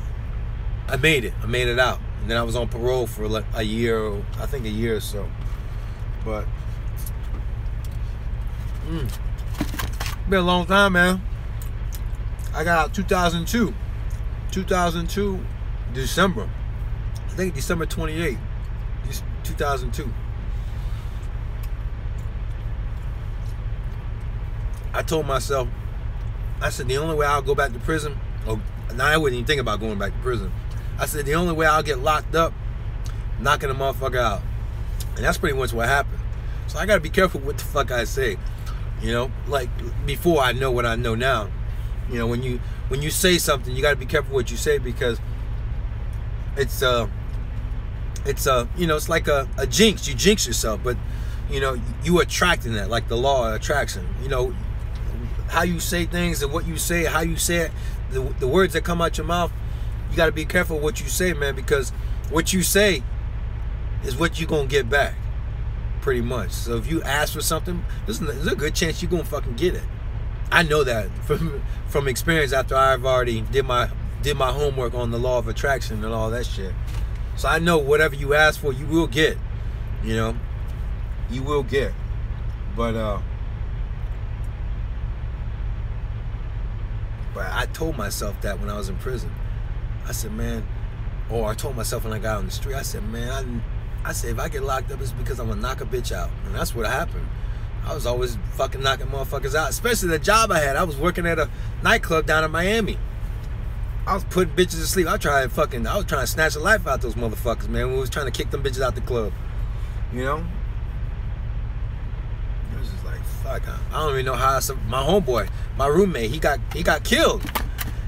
made it. I made it out. And then I was on parole for like a year, I think a year or so. But been a long time, man. I got out 2002 December. I think December 28th, 2002. I told myself, I said, the only way I'll go back to prison, now I wouldn't even think about going back to prison. I said, the only way I'll get locked up, knocking a motherfucker out. And that's pretty much what happened. So I gotta be careful what the fuck I say. You know, like before I know what I know now. You know, when you say something, you gotta be careful what you say, because it's you know, it's like a jinx. You jinx yourself, but you know, you attracting that, like the law of attraction. You know, how you say things and what you say, how you say it, the words that come out your mouth, you got to be careful what you say, man, because what you say is what you're going to get back, pretty much. So if you ask for something, there's a good chance you're going to fucking get it. I know that from experience after I've already did my homework on the law of attraction and all that shit. So I know whatever you ask for, you will get, you know, you will get. But I told myself that when I was in prison. I said, man, or I told myself when I got on the street, I said, man, I said, if I get locked up, it's because I'm gonna knock a bitch out. And that's what happened. I was always fucking knocking motherfuckers out, especially the job I had. I was working at a nightclub down in Miami. I was putting bitches to sleep. I was trying to snatch the life out those motherfuckers, man, when we was trying to kick them bitches out the club. You know? It was just like, fuck. I don't even know how my homeboy, my roommate, he got killed.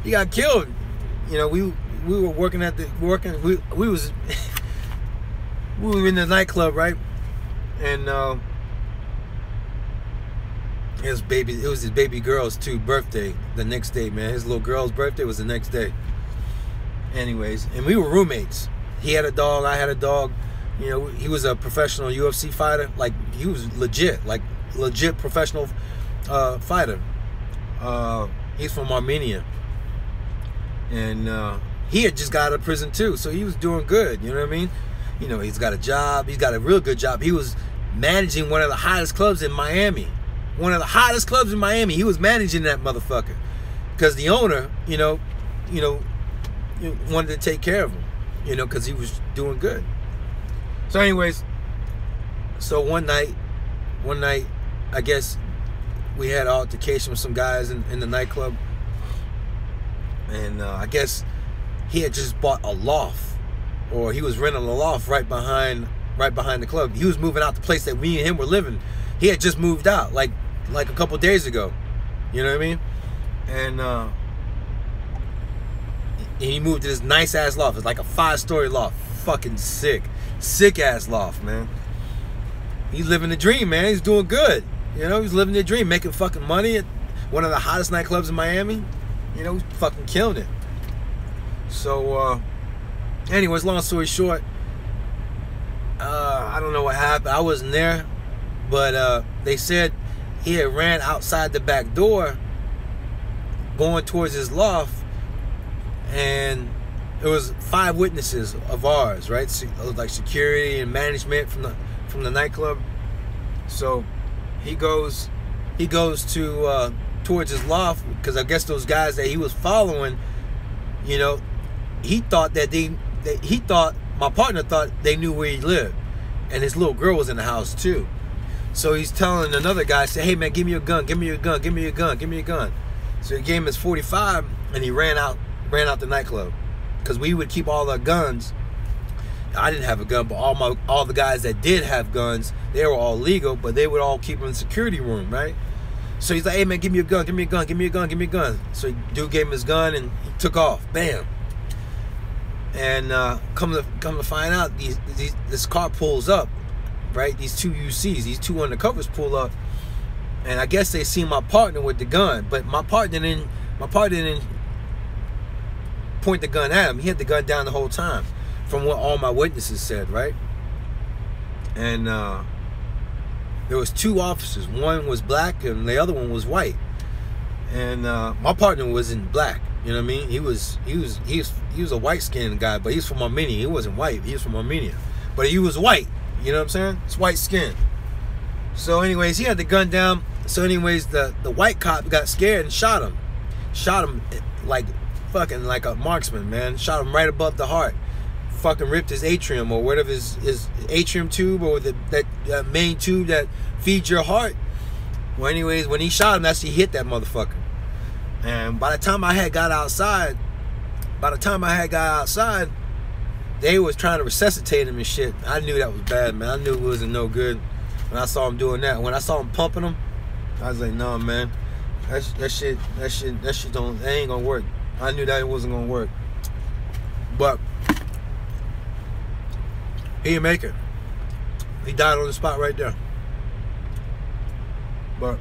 He got killed. You know, we were working we were in the nightclub, right? And it was his baby girl's birthday the next day, man. His little girl's birthday was the next day. Anyways, and we were roommates. He had a dog, I had a dog. You know, he was a professional UFC fighter. Like, he was legit professional fighter. He's from Armenia. And he had just got out of prison too, so he was doing good, you know what I mean? You know, he's got a job, he's got a real good job. He was managing one of the hottest clubs in Miami. One of the hottest clubs in Miami. He was managing that motherfucker. Because the owner, you know, wanted to take care of him, you know, because he was doing good. So anyways, so one night, I guess we had an altercation with some guys in the nightclub. And I guess he had just bought a loft, or he was renting a loft right behind the club. He was moving out the place that me and him were living. He had just moved out like a couple days ago. You know what I mean? And he moved to this nice ass loft. It's like a 5-story loft. Fucking sick ass loft, man. He's living the dream, man. He's doing good. You know, he's living the dream, making fucking money at one of the hottest nightclubs in Miami. You know, he's fucking killing it. So, anyways, long story short, I don't know what happened. I wasn't there, but they said he had ran outside the back door going towards his loft, and it was 5 witnesses of ours, right? So, it was like security and management from the nightclub. So he goes to towards his loft, because I guess those guys that he was following, you know, he thought my partner thought they knew where he lived, and his little girl was in the house too. So he's telling another guy, say, hey man, give me your gun, give me your gun, give me your gun, give me your gun. So he gave him his 45, and he ran out the nightclub, because we would keep all our guns. I didn't have a gun, but all the guys that did have guns, they were all legal, but they would all keep them in the security room, right? So he's like, hey man, give me your gun, give me your gun, give me your gun, give me your gun. So dude gave him his gun, and he took off. Bam. And come to find out, this car pulls up, right? These 2 UCs, these 2 undercovers pull up, and I guess they seen my partner with the gun, but my partner didn't point the gun at him. He had the gun down the whole time, from what all my witnesses said, right? And There was 2 officers. One was black and the other one was white. And my partner wasn't black. You know what I mean? He was a white skinned guy, but he's from Armenia. He wasn't white. He was from Armenia, but he was white. You know what I'm saying? It's white skin. So anyways, he had the gun down. So anyways, the white cop got scared and shot him. Shot him like fucking like a marksman, man. Shot him right above the heart. Fucking ripped his atrium or whatever, his atrium tube or that main tube that feeds your heart. Well, anyways, when he shot him, that's he hit that motherfucker. And by the time I had got outside, they was trying to resuscitate him and shit. I knew that was bad, man. I knew it wasn't no good when I saw him doing that. When I saw him pumping him, I was like, no, man, that shit that ain't gonna work. I knew that it wasn't gonna work. But he didn't make it. He died on the spot right there. But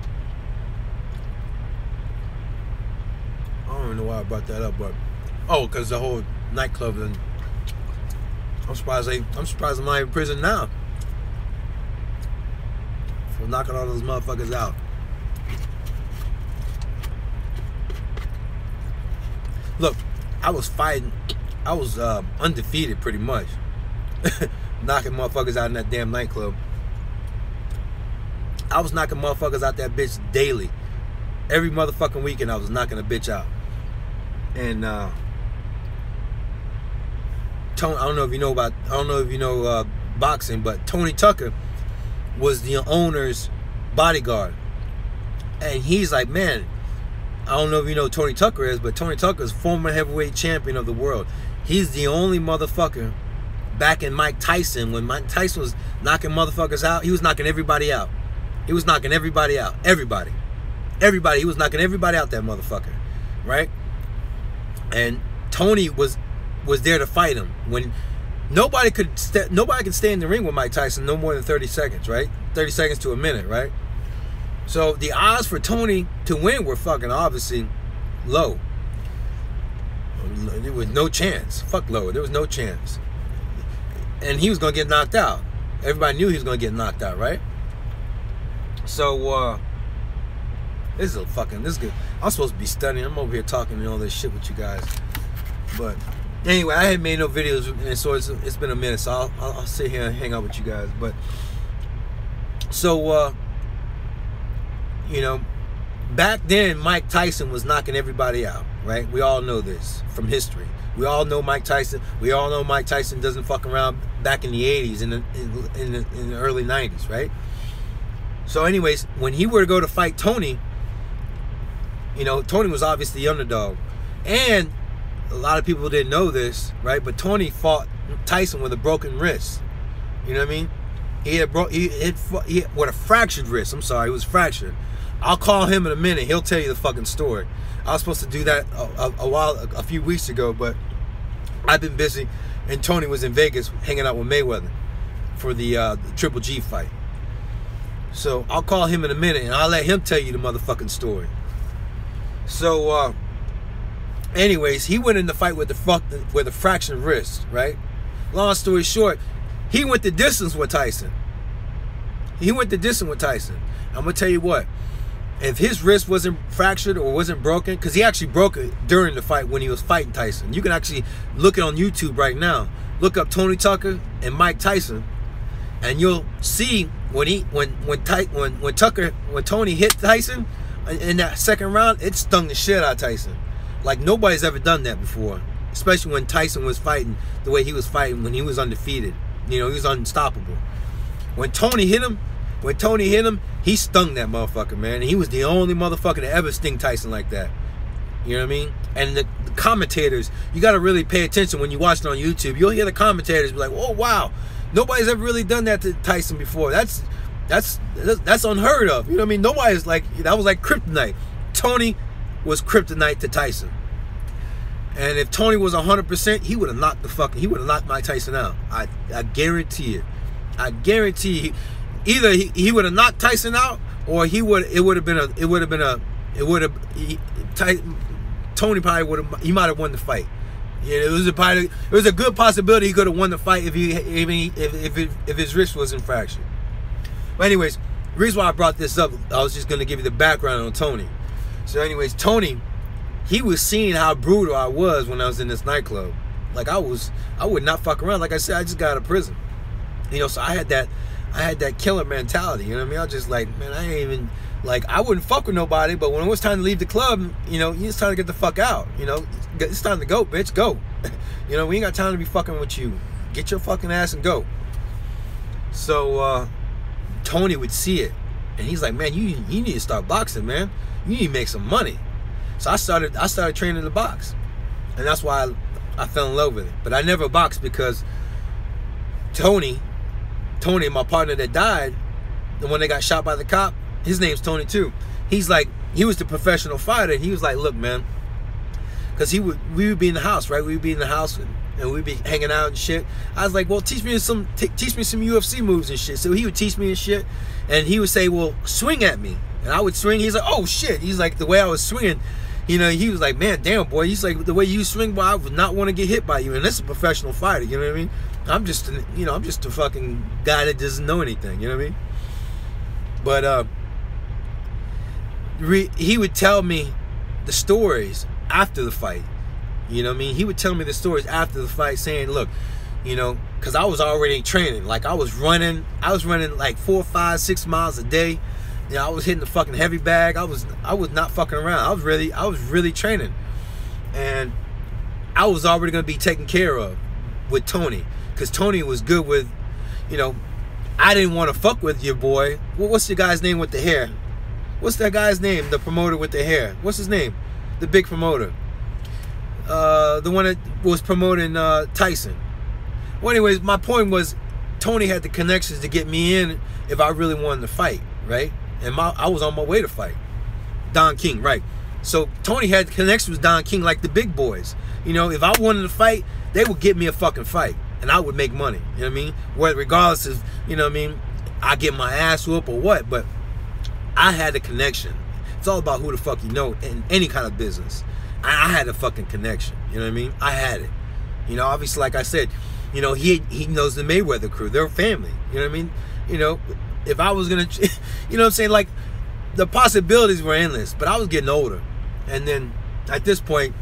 I don't even know why I brought that up, but because the whole nightclub, and I'm surprised I'm not in prison now for knocking all those motherfuckers out. Look, I was undefeated pretty much. Knocking motherfuckers out in that damn nightclub. I was knocking motherfuckers out that bitch daily. Every motherfucking weekend I was knocking a bitch out. And I don't know if you know boxing, but Tony Tucker was the owner's bodyguard. And he's like, man, I don't know if you know who Tony Tucker is, but Tony Tucker is former heavyweight champion of the world. He's the only motherfucker back in Mike Tyson, when Mike Tyson was knocking motherfuckers out, he was knocking everybody out. He was knocking everybody out. Everybody. He was knocking everybody out, that motherfucker. Right? And Tony was there to fight him. When nobody could stay in the ring with Mike Tyson no more than 30 seconds, right? 30 seconds to a minute, right? So the odds for Tony to win were fucking obviously low. There was no chance. Fuck low. There was no chance. And he was going to get knocked out. Everybody knew he was going to get knocked out, right? So, this is good. I'm supposed to be studying. I'm over here talking and all this shit with you guys. But, anyway, I hadn't made no videos, and so it's been a minute, so I'll sit here and hang out with you guys. But, so, you know, back then, Mike Tyson was knocking everybody out, right? We all know this from history. We all know Mike Tyson. We all know Mike Tyson doesn't fuck around back in the 80s, in the early 90s, right? So anyways, when he were to go to fight Tony, you know, Tony was obviously the underdog. And a lot of people didn't know this, right? But Tony fought Tyson with a broken wrist. You know what I mean? He had with a fractured wrist. I'm sorry, it was fractured. I'll call him in a minute. He'll tell you the fucking story. I was supposed to do that a few weeks ago, but I've been busy, and Tony was in Vegas hanging out with Mayweather for the Triple G fight. So I'll call him in a minute, and I'll let him tell you the motherfucking story. So, anyways, he went in the fight with a fractured wrist, right? Long story short, he went the distance with Tyson. I'm gonna tell you what. If his wrist wasn't fractured or wasn't broken, because he actually broke it during the fight when he was fighting Tyson. You can actually look it on YouTube right now. Look up Tony Tucker and Mike Tyson, and you'll see when Tony hit Tyson in that second round, it stung the shit out of Tyson. Like nobody's ever done that before. Especially when Tyson was fighting the way he was fighting when he was undefeated. You know, he was unstoppable. When Tony hit him, he stung that motherfucker, man. And he was the only motherfucker to ever sting Tyson like that. You know what I mean? And the commentators, you got to really pay attention when you watch it on YouTube. You'll hear the commentators be like, "Oh wow, nobody's ever really done that to Tyson before. That's unheard of." You know what I mean? Nobody's like, that was like kryptonite. Tony was kryptonite to Tyson. And if Tony was 100%, he would have knocked Mike Tyson out. I guarantee it. I guarantee either he would have knocked Tyson out, or Tony probably would have, he might have won the fight. Yeah, it was a good possibility he could have won the fight if his wrist wasn't fractured. But anyways, The reason why I brought this up, I was just going to give you the background on Tony. So anyways, Tony, he was seeing how brutal I was when I was in this nightclub. Like I would not fuck around. Like I said, I just got out of prison. You know, so I had that killer mentality. You know what I mean? I was just like, man, I ain't even, like, I wouldn't fuck with nobody, but when it was time to leave the club, you know, it's time to get the fuck out. You know, it's time to go, bitch, go. You know, we ain't got time to be fucking with you. Get your fucking ass and go. So Tony would see it, and he's like, man, you need to start boxing, man. You need to make some money. So I started training to box, and that's why I fell in love with it. But I never boxed because Tony, my partner that died, the one that got shot by the cop, his name's Tony too. He's like, he was the professional fighter, and he was like, look, man, because we would be in the house, right? We would be in the house and we'd be hanging out and shit. I was like, well, teach me some UFC moves and shit. So he would teach me and shit, and he would say, well, swing at me, and I would swing. He's like, oh shit. He's like, the way I was swinging, you know, he was like, man, damn, boy. He's like, the way you swing, boy, I would not want to get hit by you. And that's a professional fighter, you know what I mean? I'm just a fucking guy that doesn't know anything, you know what I mean? But he would tell me the stories after the fight. You know what I mean? He would tell me the stories after the fight, saying, look, you know, because I was already training. Like, I was running like 4, 5, 6 miles a day. You know, I was hitting the fucking heavy bag. I was not fucking around. I was really training. And I was already going to be taken care of with Tony, because Tony was good with, you know, I didn't want to fuck with your boy. What's the guy's name with the hair? What's that guy's name? The promoter with the hair. What's his name? The big promoter. The one that was promoting Tyson. Well, anyways, my point was, Tony had the connections to get me in if I really wanted to fight, right? And I was on my way to fight. Don King, right? So Tony had connections with Don King, like the big boys. You know, if I wanted to fight, they would get me a fucking fight, and I would make money. You know what I mean? Whether, regardless of, you know what I mean, I get my ass whooped or what, but I had a connection. It's all about who the fuck you know in any kind of business. I had a fucking connection. You know what I mean? I had it. You know, obviously, like I said, you know, he knows the Mayweather crew. They're family. You know what I mean? You know, if I was gonna, you know what I'm saying? Like, the possibilities were endless, but I was getting older. And then at this point,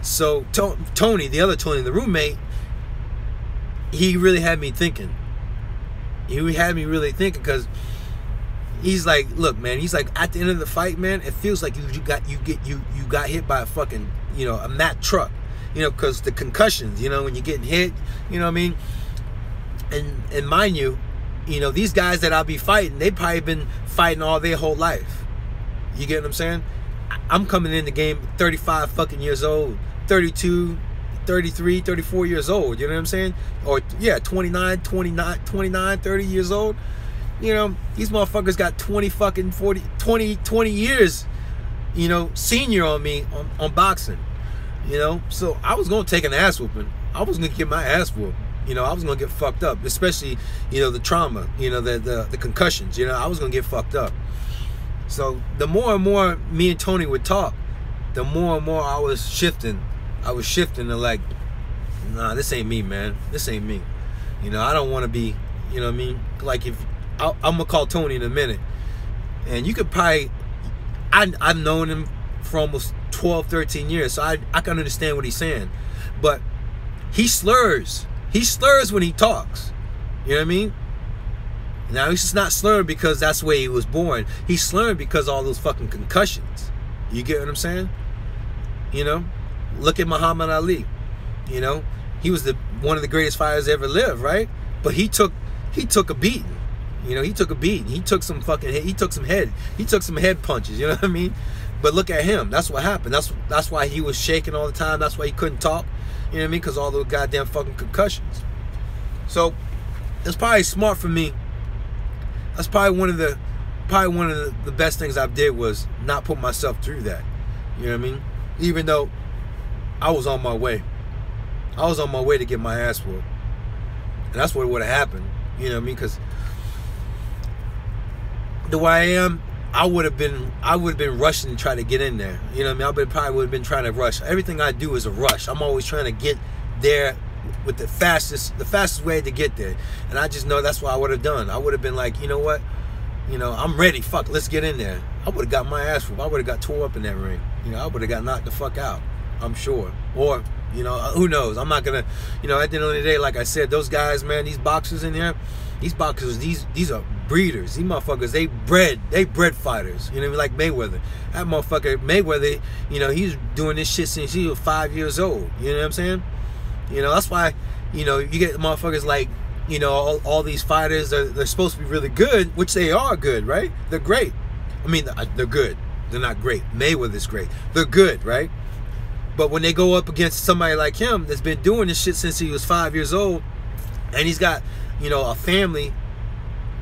so Tony, the other Tony, the roommate, he really had me thinking. He had me really thinking, because he's like, look, man, he's like, at the end of the fight, man, it feels like you got hit by a fucking, you know, a Mack truck, you know, because the concussions, you know, when you're getting hit, you know what I mean? And mind you, you know, these guys that I'll be fighting, they've probably been fighting all their whole life. You get what I'm saying? I'm coming in the game 35 fucking years old, 32, 33, 34 years old, you know what I'm saying? Or, yeah, 29, 30 years old. You know, these motherfuckers got 20 years, you know, senior on me on boxing. You know, so I was going to take an ass whooping. I was going to get my ass whooped. You know, I was going to get fucked up, especially, you know, the trauma, you know, the concussions, you know, I was going to get fucked up. So the more and more me and Tony would talk, the more and more I was shifting to like, nah, this ain't me, man. This ain't me. You know, I don't want to be, you know what I mean? Like, if I'm going to call Tony in a minute, and you could probably, I've known him for almost 12, 13 years, so I can understand what he's saying. But he slurs. He slurs when he talks. You know what I mean? Now, he's just not slurring because that's the way he was born. He's slurring because of all those fucking concussions. You get what I'm saying? You know? Look at Muhammad Ali. You know? He was one of the greatest fighters ever lived, right? But he took a beating. You know, he took a beating. He took some head punches, you know what I mean? But look at him. That's what happened. That's why he was shaking all the time. That's why he couldn't talk. You know what I mean? Because all those goddamn fucking concussions. So it's probably smart for me. That's probably one of the best things I did was not put myself through that. You know what I mean? Even though I was on my way. I was on my way to get my ass whooped. And that's what would have happened. You know what I mean? Because the way I am, I would have been rushing to try to get in there. You know what I mean? Probably would have been trying to rush. Everything I do is a rush. I'm always trying to get there with the fastest way to get there. And I just know that's what I would have done. I would have been like, you know what? You know, I'm ready. Fuck, let's get in there. I would have got my ass whooped. I would have got tore up in that ring. You know, I would have got knocked the fuck out. I'm sure. Or, you know, who knows? I'm not gonna, you know, at the end of the day, like I said, those guys, man, these boxers in here, these boxers, these are breeders. These motherfuckers, they bred fighters. You know what I mean? Like Mayweather. That motherfucker, Mayweather, you know, he's doing this shit since he was 5 years old. You know what I'm saying? You know, that's why, you know, you get motherfuckers like, you know, all these fighters, they're supposed to be really good, which they are good, right? They're great. I mean, they're good. They're not great. Mayweather's great. They're good, right? But when they go up against somebody like him that's been doing this shit since he was 5 years old, and he's got, you know, a family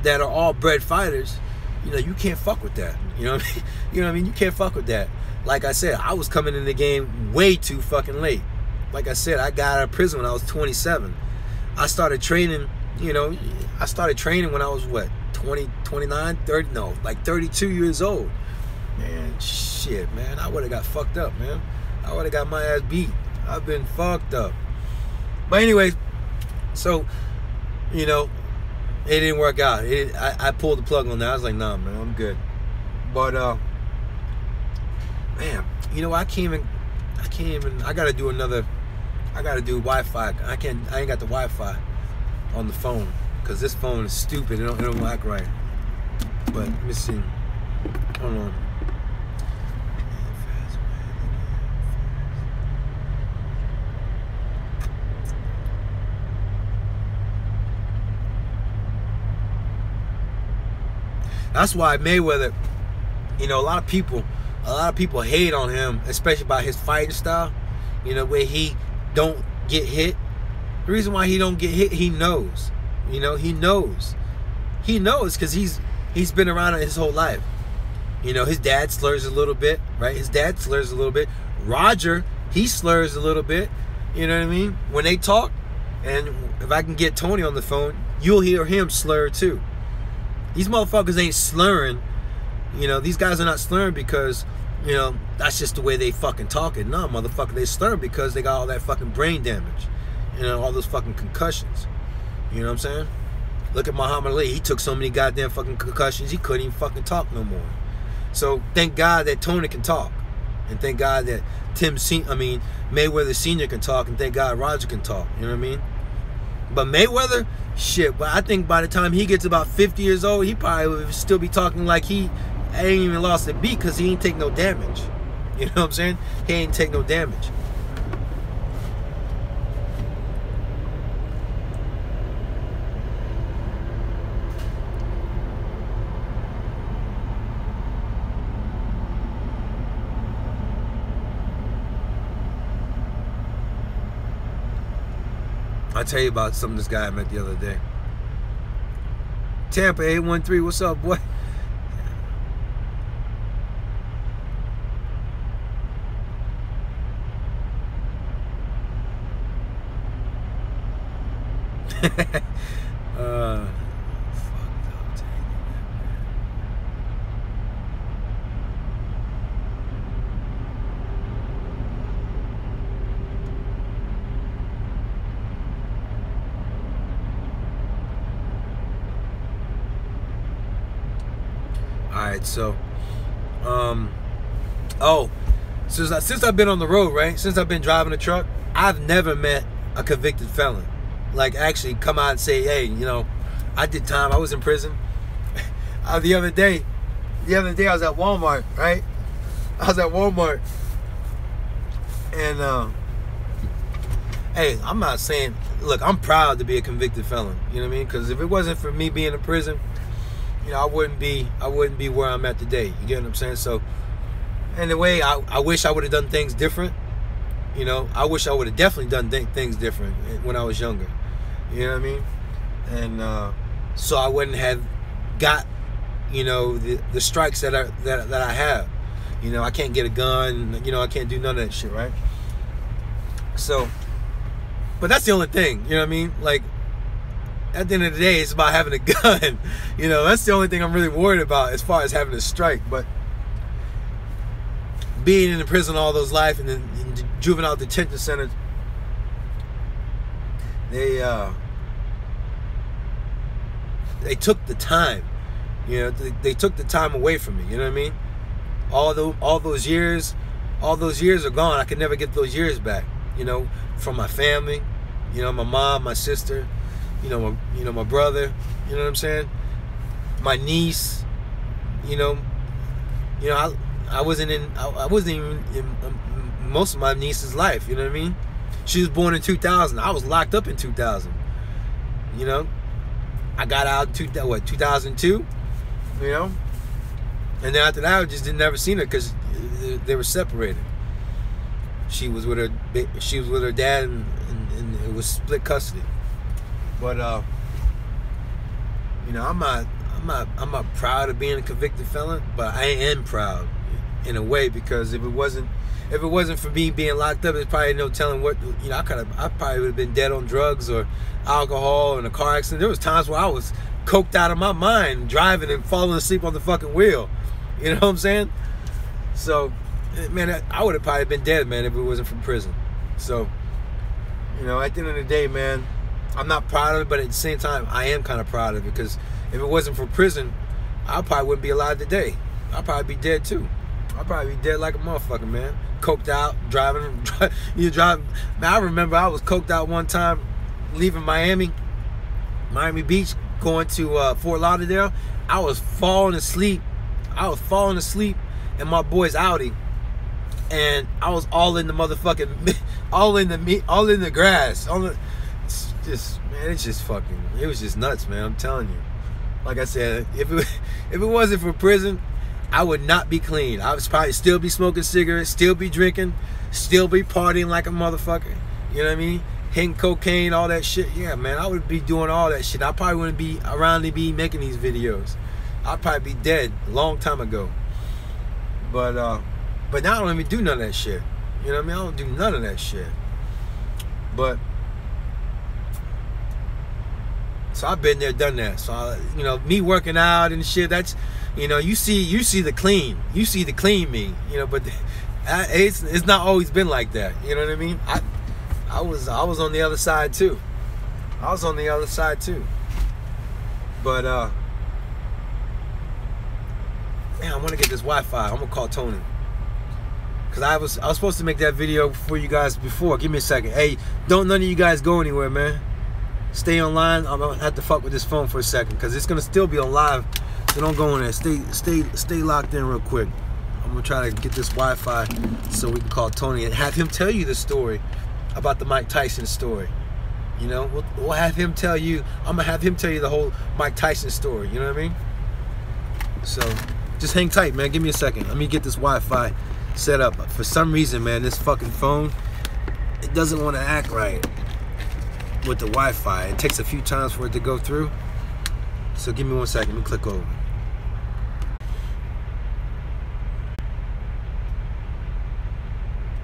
that are all bred fighters, you know, you can't fuck with that. You know what I mean? You know what I mean? You can't fuck with that. Like I said, I was coming in the game way too fucking late. Like I said, I got out of prison when I was 27. I started training, you know, I started training when I was, what, 20, 29, 30, no, like 32 years old. Man, shit, man, I would have got fucked up, man. I would have got my ass beat. I've been fucked up. But anyways, so, you know, it didn't work out. I pulled the plug on that. I was like, nah, man, I'm good. But, man, you know, I gotta do Wi-Fi. I ain't got the Wi-Fi on the phone, because this phone is stupid. It don't act right. But let me see. Hold on. That's why Mayweather, you know, a lot of people hate on him, especially about his fighting style. You know, where he don't get hit. The reason why he don't get hit, he knows. You know, he knows because he's been around it his whole life. You know, his dad slurs a little bit, right? His dad slurs a little bit. Roger, he slurs a little bit. You know what I mean? When they talk, and if I can get Tony on the phone, you'll hear him slur too. These motherfuckers ain't slurring. You know, these guys are not slurring because, you know, that's just the way they fucking talking. No, motherfucker, they slurring because they got all that fucking brain damage. You know, all those fucking concussions. You know what I'm saying? Look at Muhammad Ali. He took so many goddamn fucking concussions, he couldn't even fucking talk no more. So thank God that Tony can talk. And thank God that Mayweather Sr. can talk. And thank God Roger can talk. You know what I mean? But Mayweather, shit, but I think by the time he gets about 50 years old, he probably would still be talking like he ain't even lost a beat, because he ain't take no damage. You know what I'm saying? He ain't take no damage. I'll tell you about some of this guy I met the other day. Tampa 813, what's up, boy? Alright, so since I've been on the road, right? Since I've been driving a truck, I've never met a convicted felon. Like, actually come out and say, hey, you know, I did time, I was in prison. The other day I was at Walmart, right? I was at Walmart, and hey, I'm not saying, look, I'm proud to be a convicted felon. You know what I mean? Because if it wasn't for me being in prison, you know, I wouldn't be where I'm at today. You get what I'm saying? So, in a way, I wish I would have done things different. You know, I wish I would have definitely done things different when I was younger. You know what I mean? And so I wouldn't have got, you know, the strikes that I have. You know, I can't get a gun. You know, I can't do none of that shit, right? So, but that's the only thing. You know what I mean? Like, at the end of the day, it's about having a gun. You know, that's the only thing I'm really worried about as far as having a strike. But being in the prison all those life and then in the juvenile detention centers, they took the time. You know, they took the time away from me. You know what I mean? All those years are gone. I could never get those years back. You know, from my family. You know, my mom, my sister. You know, my brother. You know what I'm saying? My niece. You know, I wasn't even in most of my niece's life. You know what I mean? She was born in 2000. I was locked up in 2000. You know, I got out in 2002. You know, and then after that, I just never seen her because they were separated. She was with her dad, and it was split custody. But you know, I'm not proud of being a convicted felon, but I am proud in a way, because if it wasn't for me being locked up, there's probably no telling what, you know, I probably would have been dead on drugs or alcohol or in a car accident. There was times where I was coked out of my mind driving and falling asleep on the fucking wheel. You know what I'm saying? So, man, I would have probably been dead, man, if it wasn't from prison. So, you know, at the end of the day, man, I'm not proud of it, but at the same time, I am kind of proud of it, because if it wasn't for prison, I probably wouldn't be alive today. I'd probably be dead too. I'd probably be dead like a motherfucker, man. Coked out, driving. Man, I remember I was coked out one time, leaving Miami Beach, going to Fort Lauderdale. I was falling asleep in my boy's Audi, and I was all in the motherfucking, all in the grass. It's just, man, it was just nuts, man. I'm telling you. Like I said, if it wasn't for prison, I would not be clean. I would probably still be smoking cigarettes, still be drinking, still be partying like a motherfucker. You know what I mean? Hitting cocaine, all that shit. Yeah, man, I would be doing all that shit. I probably wouldn't be around to be making these videos. I'd probably be dead a long time ago. But now I don't even do none of that shit. You know what I mean? I don't do none of that shit. But so I've been there, done that. So you know, me working out and shit, that's, you know, you see the clean me, you know, but it's not always been like that. You know what I mean? I was on the other side too. But man, I want to get this Wi-Fi. I'm gonna call Tony, cause I was supposed to make that video for you guys before. Give me a second. Hey, don't none of you guys go anywhere, man. Stay online. I'm gonna have to fuck with this phone for a second, cause it's gonna still be on live. So don't go in there. Stay locked in real quick. I'm gonna try to get this Wi-Fi so we can call Tony and have him tell you the story about the Mike Tyson story. You know, we'll have him tell you. I'm gonna have him tell you the whole Mike Tyson story. You know what I mean? So just hang tight, man. Give me a second. Let me get this Wi-Fi set up. For some reason, man, this fucking phone, it doesn't want to act right with the Wi-Fi. It takes a few times for it to go through. So give me 1 second. Let me click over.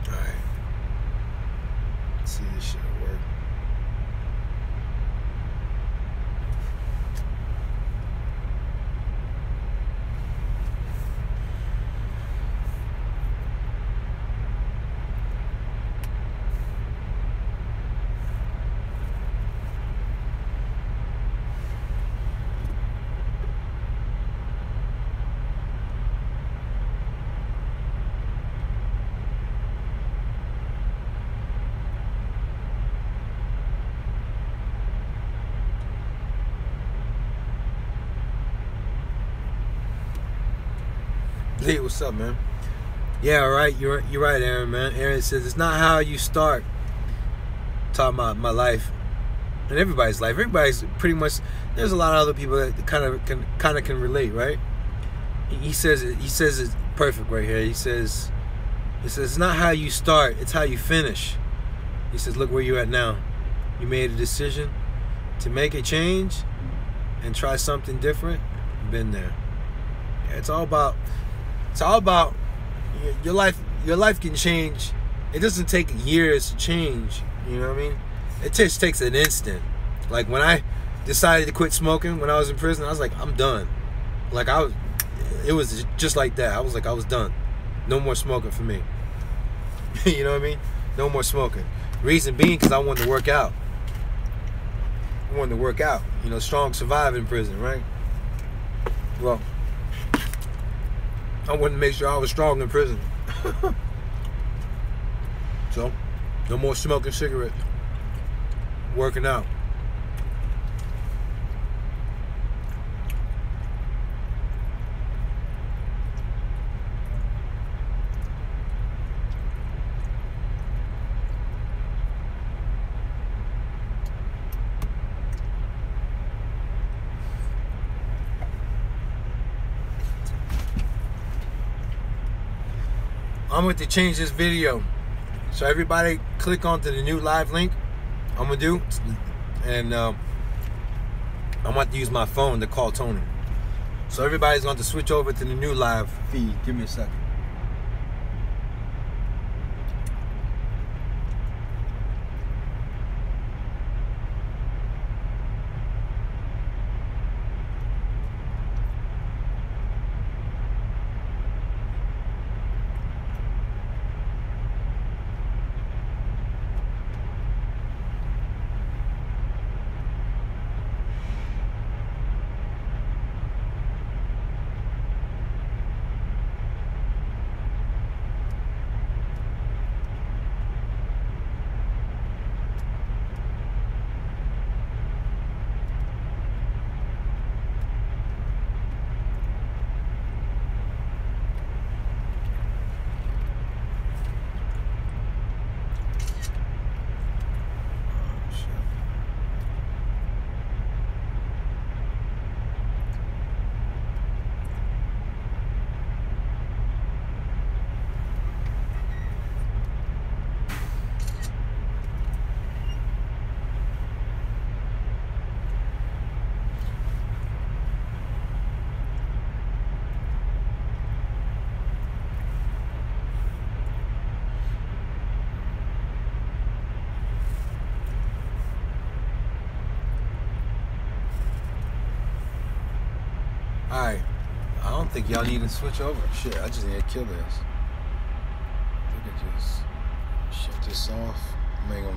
Alright. Let's see this shit work. Hey, what's up, man? Yeah, all right. You're right, Aaron, man. Aaron says it's not how you start. Talking about my life and everybody's life. Everybody's pretty much. There's a lot of other people that kind of can relate, right? He says it's perfect right here. He says it's not how you start, it's how you finish. He says, look where you're at now. You made a decision to make a change and try something different. Been there. Yeah, it's all about your life. Your life can change. It doesn't take years to change. You know what I mean? It just takes an instant. Like when I decided to quit smoking when I was in prison, I was like, I'm done. Like it was just like that. I was like, I was done. No more smoking for me. You know what I mean? No more smoking. Reason being, because I wanted to work out. You know, strong survive in prison, right? Well, I wanted to make sure I was strong in prison. So, no more smoking cigarettes. Working out. I'm going to change this video. So everybody click onto the new live link I'm going to do. And I'm going to use my phone to call Tony. So everybody's going to switch over to the new live feed. Give me a second. Alright, I don't think y'all need to switch over. Shit, I just need to kill this. I think I just shut this off. I'm gonna